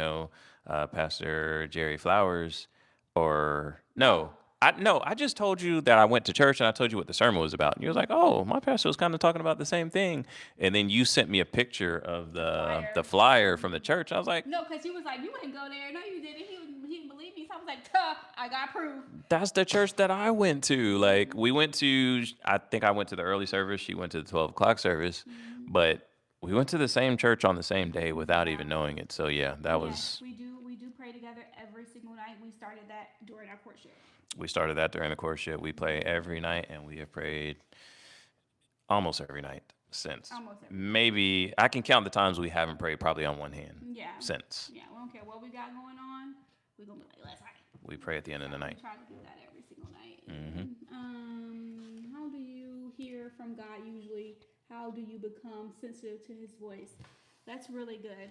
Pastor Jerry Flowers or no. I just told you that I went to church and I told you what the sermon was about. And you was like, oh, my pastor was kind of talking about the same thing. And then you sent me a picture of the flyer from the church. I was like, No, because he was like, you wouldn't go there. No, you didn't. He didn't believe me. So I was like, tuh, I got proof. that's the church that I went to. Like we went to, I think I went to the early service. She went to the 12 o'clock service, but we went to the same church on the same day without even knowing it. So yeah, that was, We do pray together every single night. We started that during our courtship. we started that during the courtship. We play every night and we have prayed almost every night since. Almost every Maybe I can count the times we haven't prayed probably on one hand Yeah. since. Yeah, we don't care what we got going on. We're going to be like, let's pray. We pray at the end of the night. We try to do that every single night. Mm-hmm. How do you hear from God usually? How do you become sensitive to His voice? That's really good.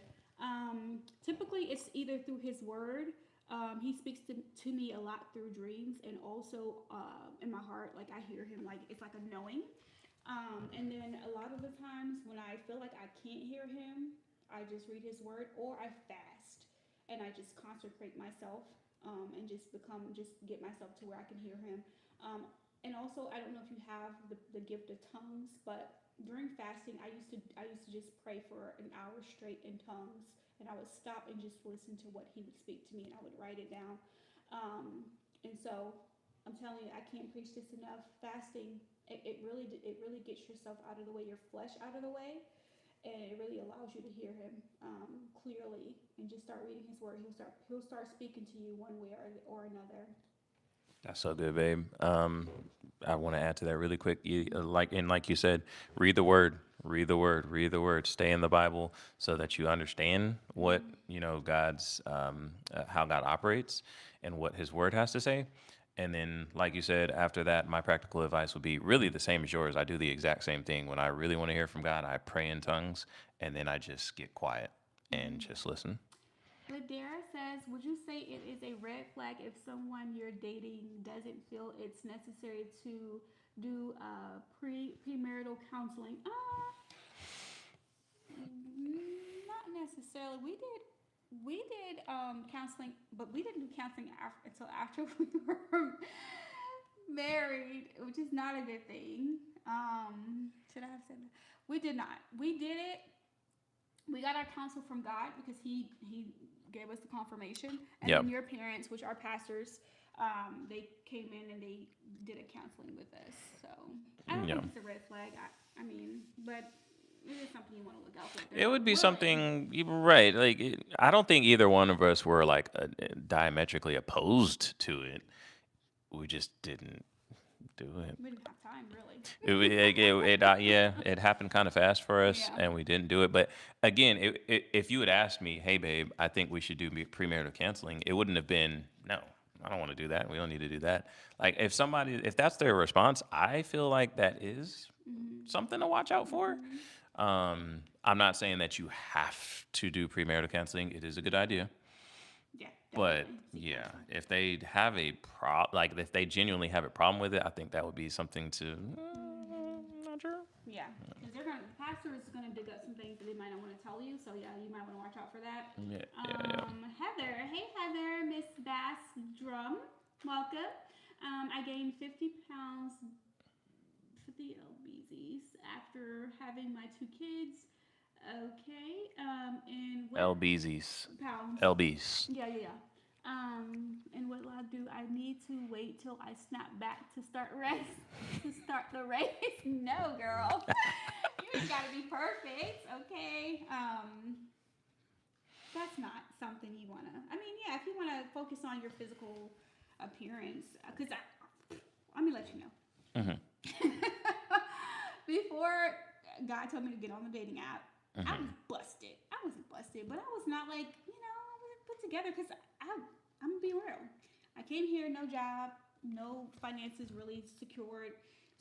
Typically, it's either through His Word. He speaks to me a lot through dreams, and also in my heart, like I hear Him, like it's like a knowing. And then a lot of the times when I feel like I can't hear Him, I just read His Word, or I fast, and I just consecrate myself, and just get myself to where I can hear Him. And also, I don't know if you have the gift of tongues, but during fasting, I used to just pray for an hour straight in tongues, and I would stop and just listen to what He would speak to me, and I would write it down. And so, I'm telling you, I can't preach this enough. Fasting, it really gets yourself out of the way, your flesh out of the way, and it really allows you to hear Him clearly, and just start reading His Word. He'll start speaking to you one way or another. That's so good, babe. I want to add to that really quick. Like you said, read the word, read the word, read the word. Stay in the Bible so that you understand what God's how God operates and what His Word has to say. And then, like you said, after that, my practical advice would be really the same as yours. I do the exact same thing. When I really want to hear from God, I pray in tongues, and then I just get quiet and just listen. Ladera says, would you say it is a red flag if someone you're dating doesn't feel it's necessary to do premarital counseling? Not necessarily. We did counseling, but we didn't do counseling until after we were married, which is not a good thing. Should I have said that? We did not. We did it. We got our counsel from God because He gave us the confirmation, and Yep. then your parents, which are pastors, they came in and they did a counseling with us. So I don't Yeah. think it's a red flag. I mean, but it is something you want to look out for. If It they're would be willing. something, right? Like, I don't think either one of us were like diametrically opposed to it. We just didn't do it. We didn't have time, really. Yeah, it happened kind of fast for us, Yeah. and we didn't do it. But again, if you had asked me, "Hey, babe, I think we should do premarital counseling," it wouldn't have been, "No, I don't want to do that. We don't need to do that." Like, if that's their response, I feel like that is something to watch out for. I'm not saying that you have to do premarital counseling. It is a good idea. Yeah, But definitely. Seek yeah, counseling. if they have like if they genuinely have a problem with it, I think that would be something to. Not sure. Yeah, because the pastor is gonna dig up some things that they might not want to tell you. So yeah, you might want to watch out for that. Yeah, yeah, Heather, hey Heather, Miss Bass Drum, welcome. I gained 50 pounds for the LBZs after having my two kids. Okay, and yeah. what LBZs, pounds? LBs. Yeah. And what will I do? I need to wait till I snap back to start race to start the race. No, girl, you ain't gotta be perfect, okay? That's not something you wanna. I mean, yeah, if you wanna focus on your physical appearance, because let me let you know. Before God told me to get on the dating app, I was busted. I wasn't busted, but I was not like, I wasn't put together because I'm gonna be real. I came here, no job, no finances really secured.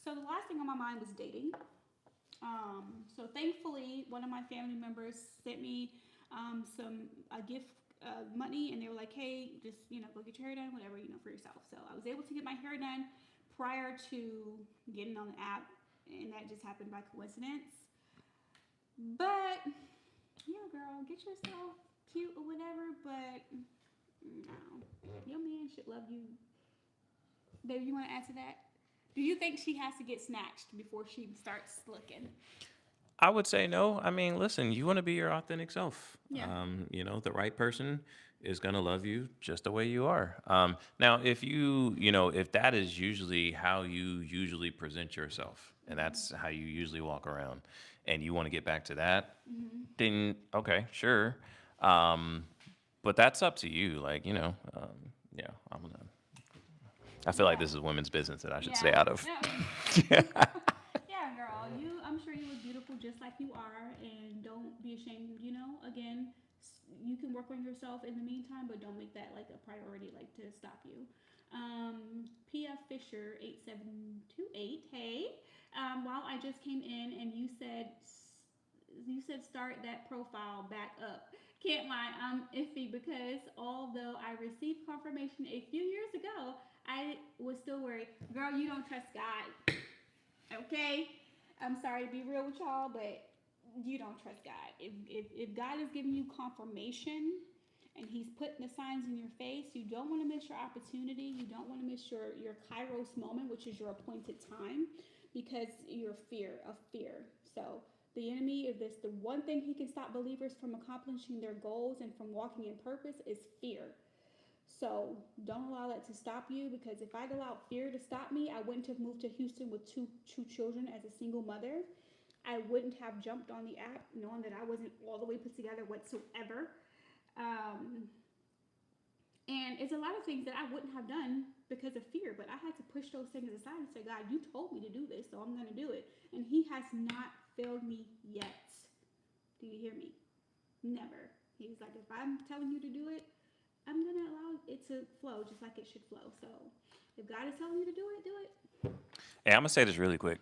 So the last thing on my mind was dating. So thankfully, one of my family members sent me some a gift money, and they were like, "Hey, just go get your hair done, whatever for yourself." So I was able to get my hair done prior to getting on the app, and that just happened by coincidence. But yeah, girl, get yourself cute or whatever, but no, your man should love you. Baby, you want to answer that? Do you think she has to get snatched before she starts looking? I would say no. I mean, listen, you want to be your authentic self. Yeah. The right person is going to love you just the way you are. Now, if that is usually how you usually present yourself, and that's how you usually walk around, and you want to get back to that, then okay, sure. Um, but that's up to you. Like, yeah, I feel like Yeah. this is women's business that I should stay Yeah. out of. No. Yeah, girl. I'm sure you look beautiful just like you are, and don't be ashamed. Again, you can work on yourself in the meantime, but don't make that like a priority, like to stop you. PF Fisher 8728. Hey, while I just came in and you said start that profile back up. Can't lie, I'm iffy because although I received confirmation a few years ago, I was still worried. Girl, you don't trust God. Okay? I'm sorry to be real with y'all, but you don't trust God. If God is giving you confirmation and He's putting the signs in your face, you don't want to miss your opportunity. You don't want to miss your Kairos moment, which is your appointed time, because your fear. So the enemy, if there's the one thing he can stop believers from accomplishing their goals and from walking in purpose, is fear. So don't allow that to stop you, because if I'd allowed fear to stop me, I wouldn't have moved to Houston with two children as a single mother. I wouldn't have jumped on the app knowing that I wasn't all the way put together whatsoever. Um, and it's a lot of things that I wouldn't have done because of fear, but I had to push those things aside and say, God, you told me to do this, so I'm going to do it. And He has not failed me yet. Do you hear me? Never. He's like, if I'm telling you to do it, I'm going to allow it to flow just like it should flow. So if God is telling you to do it, do it. Hey, I'm gonna say this really quick.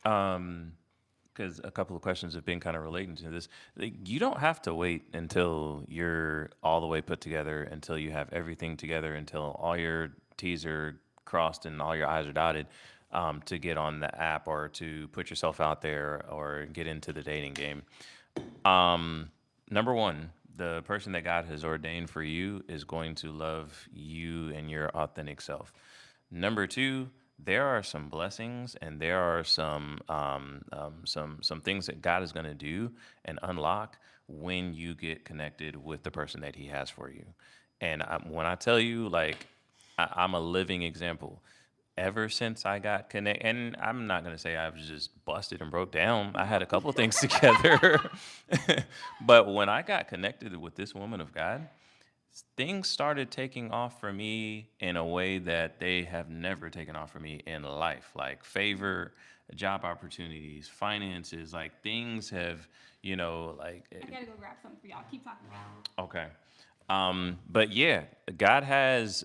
Because a couple of questions have been kind of relating to this. Like, you don't have to wait until you're all the way put together, until you have everything together, until all your T's are crossed and all your I's are dotted, to get on the app or to put yourself out there or get into the dating game. Number one, the person that God has ordained for you is going to love you and your authentic self. Number two, there are some blessings and there are some things that God is going to do and unlock when you get connected with the person that He has for you. And when I tell you, like, I'm a living example. Ever since I got connected, and I'm not gonna say I was just busted and broke down. I had a couple things together, but when I got connected with this woman of God, things started taking off for me in a way that they have never taken off for me in life, like favor, job opportunities, finances, like things have, like I gotta go grab something for y'all. Keep talking about. okay. But yeah, God has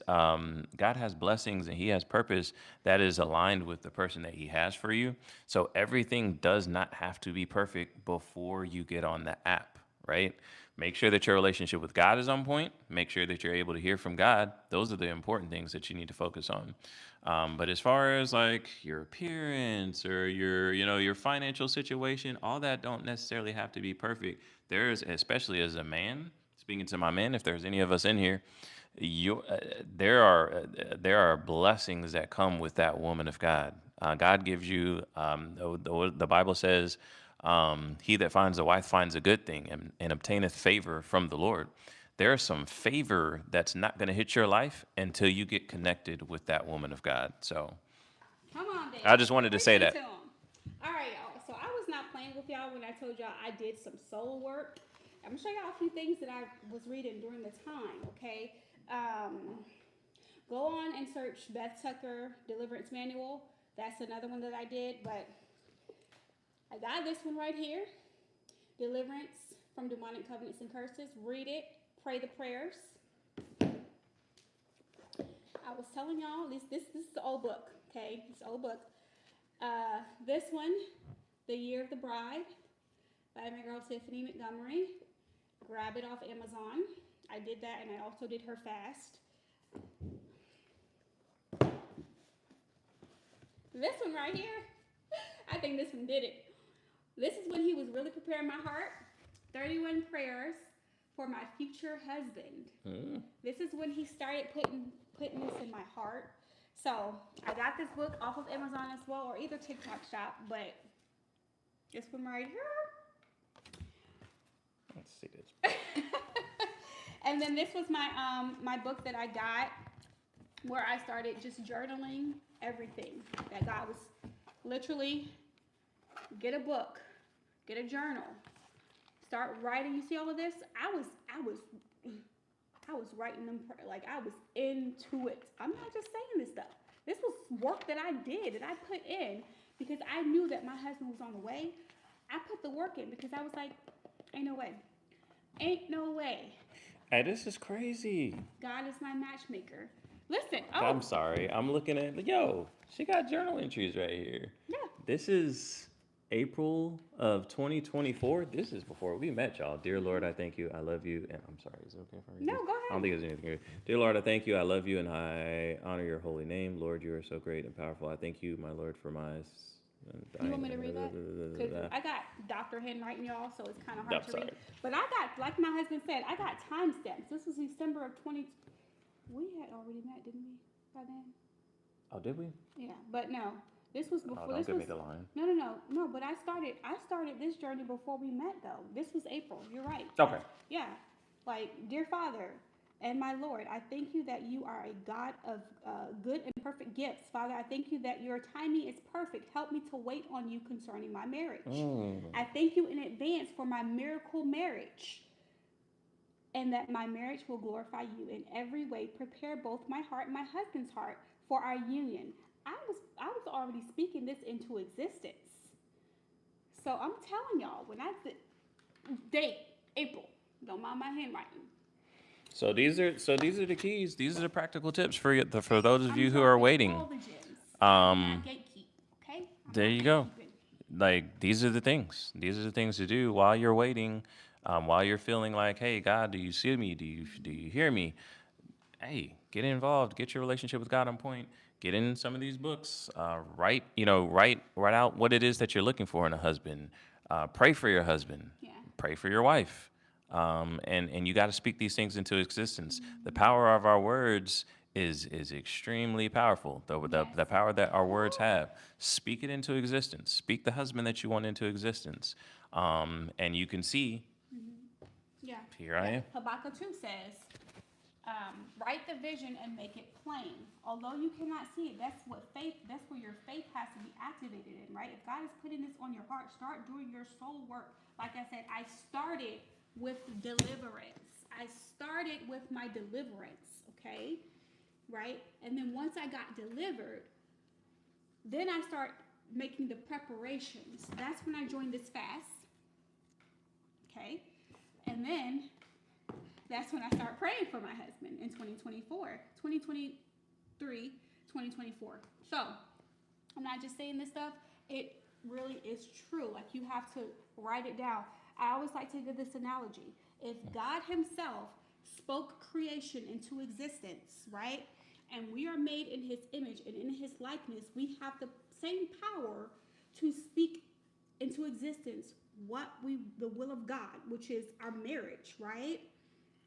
blessings and He has purpose that is aligned with the person that He has for you. So everything does not have to be perfect before you get on the app, right? Make sure that your relationship with God is on point. Make sure that you're able to hear from God. Those are the important things that you need to focus on. But as far as like your appearance or your financial situation, all that don't necessarily have to be perfect. There's, especially as a man, speaking to my men, if there's any of us in here, there are blessings that come with that woman of God. God gives you. The Bible says, "He that finds a wife finds a good thing and obtaineth favor from the Lord." There's some favor that's not going to hit your life until you get connected with that woman of God. So Come on, Dave. I just wanted to say that. All right, y'all. So I was not playing with y'all when I told y'all I did some soul work. I'm gonna show y'all a few things that I was reading during the time. Okay, go on and search Beth Tucker Deliverance Manual. That's another one that I did, but I got this one right here. Deliverance from Demonic Covenants and Curses. Read it. Pray the prayers. I was telling y'all this is the old book. Okay, it's the old book. This one, The Year of the Bride, by my girl Tiffany Montgomery. Grab it off Amazon. I did that, and I also did her fast. This one right here, I think this one did it. This is when he was really preparing my heart. 31 prayers for my future husband. This is when he started putting this in my heart. So I got this book off of Amazon as well, or either TikTok shop, but this one right here. Let's see this. And then this was my book that I got, where I started just journaling everything that God was literally. Get a book, get a journal, start writing. You see all of this? I was writing them, like I was into it. I'm not just saying this stuff. This was work that I did, that I put in, because I knew that my husband was on the way. I put the work in because I was like, ain't no way. Ain't no way. Hey, this is crazy. God is my matchmaker. Listen. I'm sorry. I'm looking at, she got journal entries right here. Yeah. This is April of 2024. This is before we met, y'all. Dear Lord, I thank you. I love you. And I'm sorry. Is it okay if I read No, this? go ahead. I don't think there's anything here. Dear Lord, I thank you. I love you and I honor your holy name. Lord, you are so great and powerful. I thank you, my Lord, for my. You want me to read that? Because I got Dr. handwriting, y'all, so it's kind of hard to read. But I got, like my husband said, I got timestamps. This was December of 20. We had already met, didn't we, by then? Oh, did we? Yeah, but no. This was before. Oh, don't give me the line. No. But I started this journey before we met, though. This was April. You're right. Okay. Yeah, like, dear Father and my Lord, I thank you that you are a God of good and perfect gifts. Father, I thank you that your timing is perfect. Help me to wait on you concerning my marriage. I thank you in advance for my miracle marriage, and that my marriage will glorify you in every way. Prepare both my heart and my husband's heart for our union. I was already speaking this into existence. So I'm telling y'all, when I date April, don't mind my handwriting. So these are the keys. These are the practical tips for those of you who are waiting. All the gems. Gatekeep, okay? There you go. Like, these are the things. These are the things to do while you're waiting, while you're feeling like, hey, God, do you see me? Do you hear me? Hey, get involved. Get your relationship with God on point. Get in some of these books. Write out what it is that you're looking for in a husband. Pray for your husband. Yeah. Pray for your wife. And you got to speak these things into existence. The power of our words is extremely powerful. The Yes. power that our words have. Speak it into existence. Speak the husband that you want into existence. And you can see, Yeah. here I Yeah. am. Habakkuk 2 says, write the vision and make it plain. Although you cannot see it, that's where your faith has to be activated in, right? If God is putting this on your heart, start doing your soul work. Like I said, I started with deliverance. I started with my deliverance, okay? Right? And then once I got delivered, then I start making the preparations. That's when I joined this fast, okay? And then that's when I start praying for my husband in 2023, 2024. So I'm not just saying this stuff, it really is true. Like, you have to write it down. I always like to give this analogy. If God Himself spoke creation into existence, right? And we are made in His image and in His likeness, we have the same power to speak into existence the will of God, which is our marriage, right?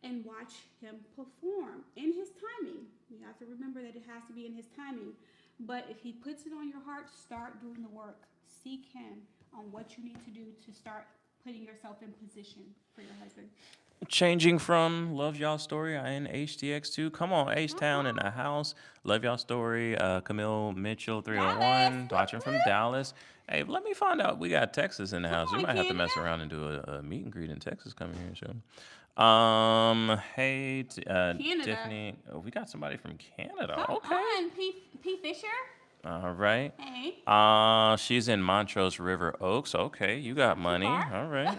And watch Him perform in His timing. You have to remember that it has to be in His timing. But if He puts it on your heart, start doing the work. Seek Him on what you need to do to start putting yourself in position for your husband. Changing from Love Y'all Story in HTX2. Come on, H-Town in the house. Love Y'all Story, Camille Mitchell 301, Dallas. watching from Dallas. Hey, let me find out. We got Texas in the house. We on, might have to mess Canada. around and do a meet and greet in Texas coming here soon. Hey, Canada. Tiffany. Oh, we got somebody from Canada. Come Okay. on, P. Fisher. All right. Hey. She's in Montrose River Oaks. Okay, you got money. far. All right.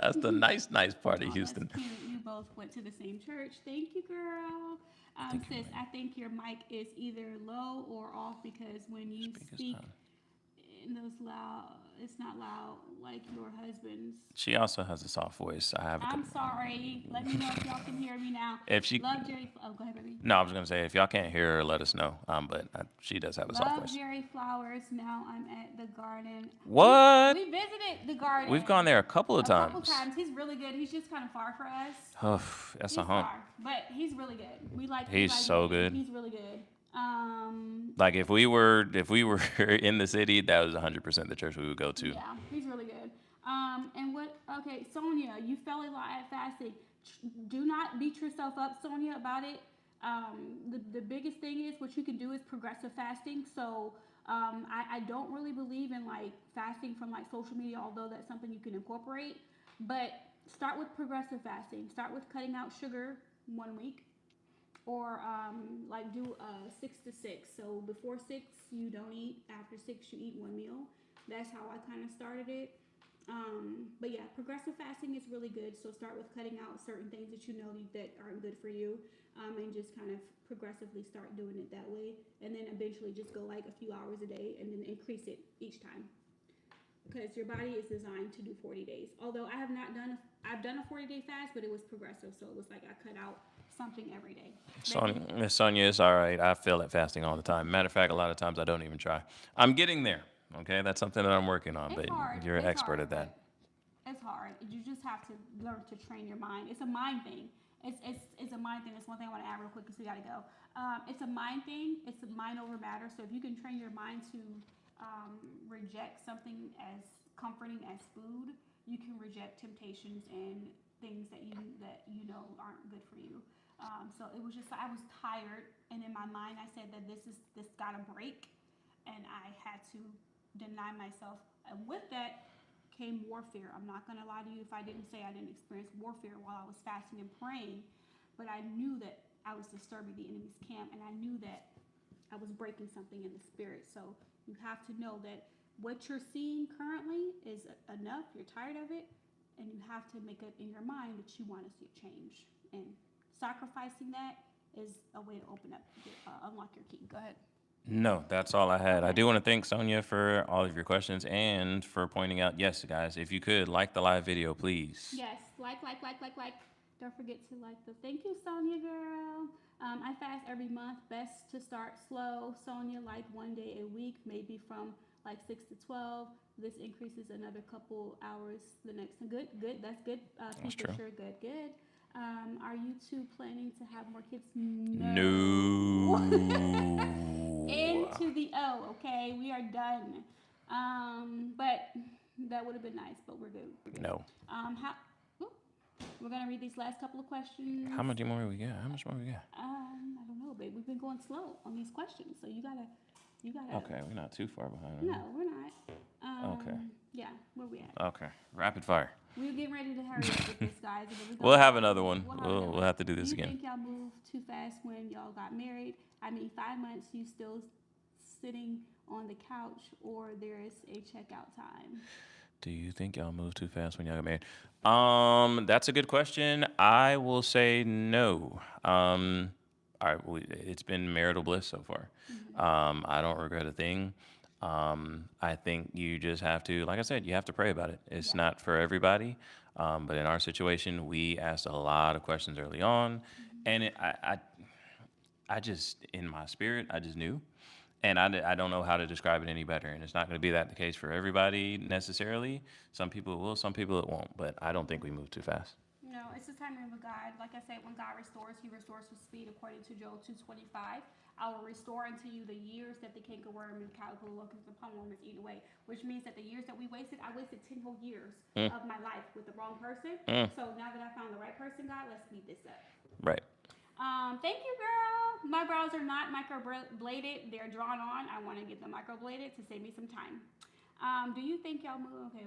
That's the nice part of Oh, Houston. that's cute. You both went to the same church. Thank you, girl. Thank you, Sis, I think your mic is either low or off, because when you Speak is speak loud. in those loud, it's not loud like your husband's. She also has a soft voice. I have. I'm sorry. Let me know if y'all can hear me now. If she, Love Jerry. Oh, go ahead, baby. no, I was gonna say if y'all can't hear her, let us know. But she does have a soft Love voice. Jerry Flowers. Now I'm at the garden. What? We visited the garden. We've gone there a couple of a times. couple times. He's really good. He's just kind of far for us. Oh, that's He's a hump. far, but he's really good. We like. He's so him. good. He's really good. Like if we were in the city, that was 100% the church we would go to. Yeah, he's really good. And what? Okay, Sonia, you fell a lot at fasting. Do not beat yourself up, Sonia, about it. The biggest thing is what you can do is progressive fasting. So I don't really believe in like fasting from like social media, although that's something you can incorporate. But start with progressive fasting. Start with cutting out sugar 1 week. Or like do 6 to 6. So before 6 you don't eat. After 6 you eat 1 meal. That's how I kind of started it. But yeah, progressive fasting is really good. So start with cutting out certain things that you know that aren't good for you, and just kind of progressively start doing it that way. And then eventually just go like a few hours a day and then increase it each time. Because your body is designed to do 40 days. Although I've done a 40-day fast, but it was progressive. So it was like I cut out something every day. Sonia, it's all right. I fail at fasting all the time. Matter of fact, a lot of times I don't even try. I'm getting there. Okay, that's something that I'm working on. It's But hard. you're an It's expert hard, at that. It's hard. You just have to learn to train your mind. It's a mind thing. It's a mind thing. That's one thing I want to add real quick because we gotta go. It's a mind thing. It's a mind over matter. So if you can train your mind to reject something as comforting as food, you can reject temptations and things that you know aren't good for you. So it was just I was tired, and in my mind I said that this gotta break, and I had to deny myself. And with that came warfare. I'm not gonna lie to you if I didn't say I didn't experience warfare while I was fasting and praying, but I knew that I was disturbing the enemy's camp, and I knew that I was breaking something in the spirit. So you have to know that what you're seeing currently is enough. You're tired of it, and you have to make up in your mind that you want to see change. And sacrificing that is a way to open up, unlock your key. Go ahead. No, that's all I had. I do want to thank Sonia for all of your questions and for pointing out, yes, guys, if you could like the live video, please. Yes, like. Don't forget to like the. Thank you, Sonia, girl. I fast every month. Best to start slow. Sonia, like 1 day a week, maybe from like 6 to 12. This increases another couple hours the next. Good. That's good. That's true. Sure, good. Are you two planning to have more kids? No. Into the O, okay? We are done. But that would have been nice, but we're good. We're good. No. We're gonna read these last couple of questions. How much more we got? How much more we got? I don't know, babe. We've been going slow on these questions, so you gotta. Okay, we're not too far behind. No, we're not. Okay. Yeah, where we at? Okay, rapid fire. We're getting ready to hurry up with this, guys. We'll have another one. We'll have another We'll have to do Do this you again. think y'all moved too fast when y'all got married? I mean, 5 months, you still sitting on the couch, or there's a checkout time? Do you think y'all moved too fast when y'all got married? That's a good question. I will say no. It's been marital bliss so far. I don't regret a thing. I think you just have to, like I said, you have to pray about it. It's not for everybody. But in our situation, we asked a lot of questions early on, and I just, in my spirit, I just knew. And I don't know how to describe it any better. And it's not going to be that the case for everybody necessarily. Some people it will, some people it won't. But I don't think we move too fast. No, it's the timing of God. Like I said, when God restores, he restores with speed, according to Joel 2:25. I will restore unto you the years that the cankerworm and caterpillar, locust, and palmerworm is eaten away. Which means that the years that we wasted, I wasted 10 whole years of my life with the wrong person. So now that I found the right person, God, let's speed this up. Right. Thank you, girl. My brows are not microbladed. They're drawn on. I want to get them microbladed to save me some time. Do you think y'all move? Okay,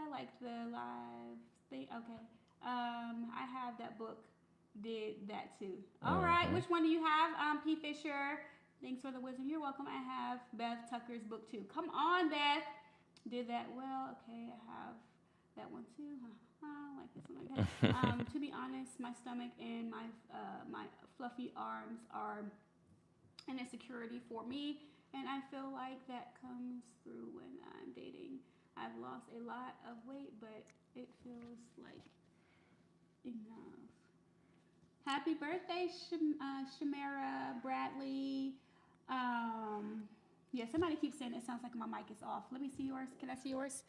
like the live thing. Okay. I have that book. Did that too. All right. Which one do you have? P. Fisher. Thanks for the wisdom. You're welcome. I have Beth Tucker's book too. Come on, Beth. Did that well. Okay, I have that one too. Like this one, like that. To be honest, my stomach and my fluffy arms are an insecurity for me, and I feel like that comes through when I'm dating. I've lost a lot of weight, but it feels like enough. Happy birthday, Shamara Bradley. Yeah, somebody keeps saying it sounds like my mic is off. Let me see yours. Can I see yours?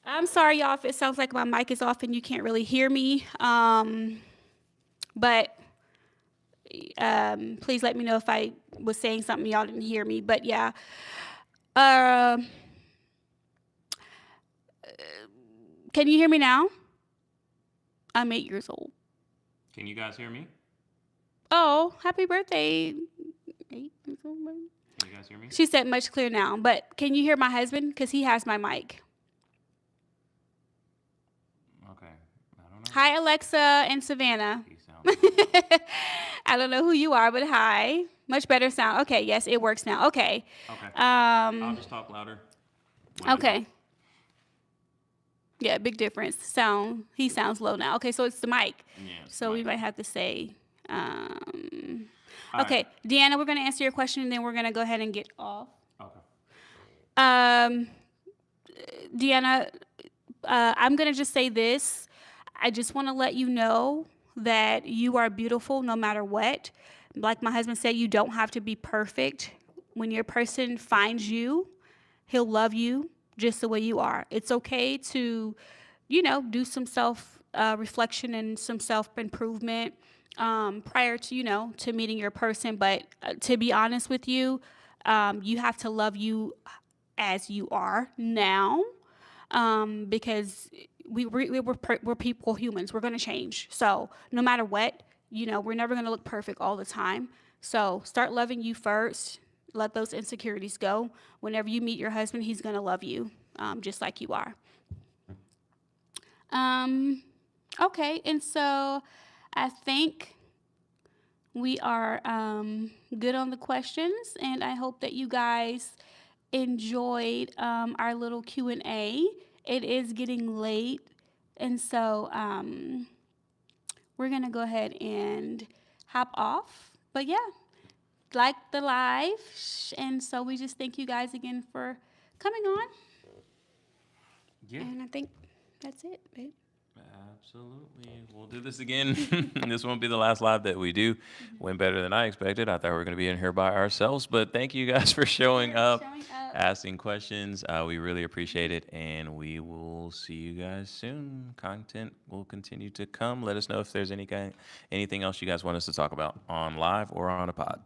I'm sorry, y'all, if it sounds like my mic is off and you can't really hear me. But please let me know if I was saying something y'all didn't hear me. But yeah. Can you hear me now? I'm 8 years old. Can you guys hear me? Oh, happy birthday. 8 years old. Can you guys hear me? She said much clearer now. But can you hear my husband? Because he has my mic. Okay. I don't know. Hi, Alexa and Savannah. He sounds I don't know who you are, but hi. Much better sound. Okay, yes, it works now. Okay. Okay. I'll just talk louder. Okay. Yeah, big difference. He sounds low now. Okay, so it's the mic. Yeah, So we mic. might have to say. All Okay, right. Deanna, we're going to answer your question, and then we're going to go ahead and get off. Okay. Deanna, I'm going to just say this. I just want to let you know that you are beautiful no matter what. Like my husband said, you don't have to be perfect. When your person finds you, he'll love you just the way you are. It's okay to, do some self-reflection and some self-improvement prior to, to meeting your person. But to be honest with you, you have to love you as you are now, because we're people, humans. We're going to change. So no matter what, we're never going to look perfect all the time. So start loving you first. Let those insecurities go. Whenever you meet your husband, he's going to love you just like you are. Okay, and so I think we are good on the questions, and I hope that you guys enjoyed our little Q&A. It is getting late, and so we're going to go ahead and hop off. But yeah, like the live, and so we just thank you guys again for coming on. Yeah. And I think that's it, babe. Absolutely. We'll do this again. This won't be the last live that we do. Went better than I expected. I thought we were going to be in here by ourselves, but thank you guys for showing up, asking questions. We really appreciate it, and we will see you guys soon. Content will continue to come. Let us know if there's anything else you guys want us to talk about on live or on a pod.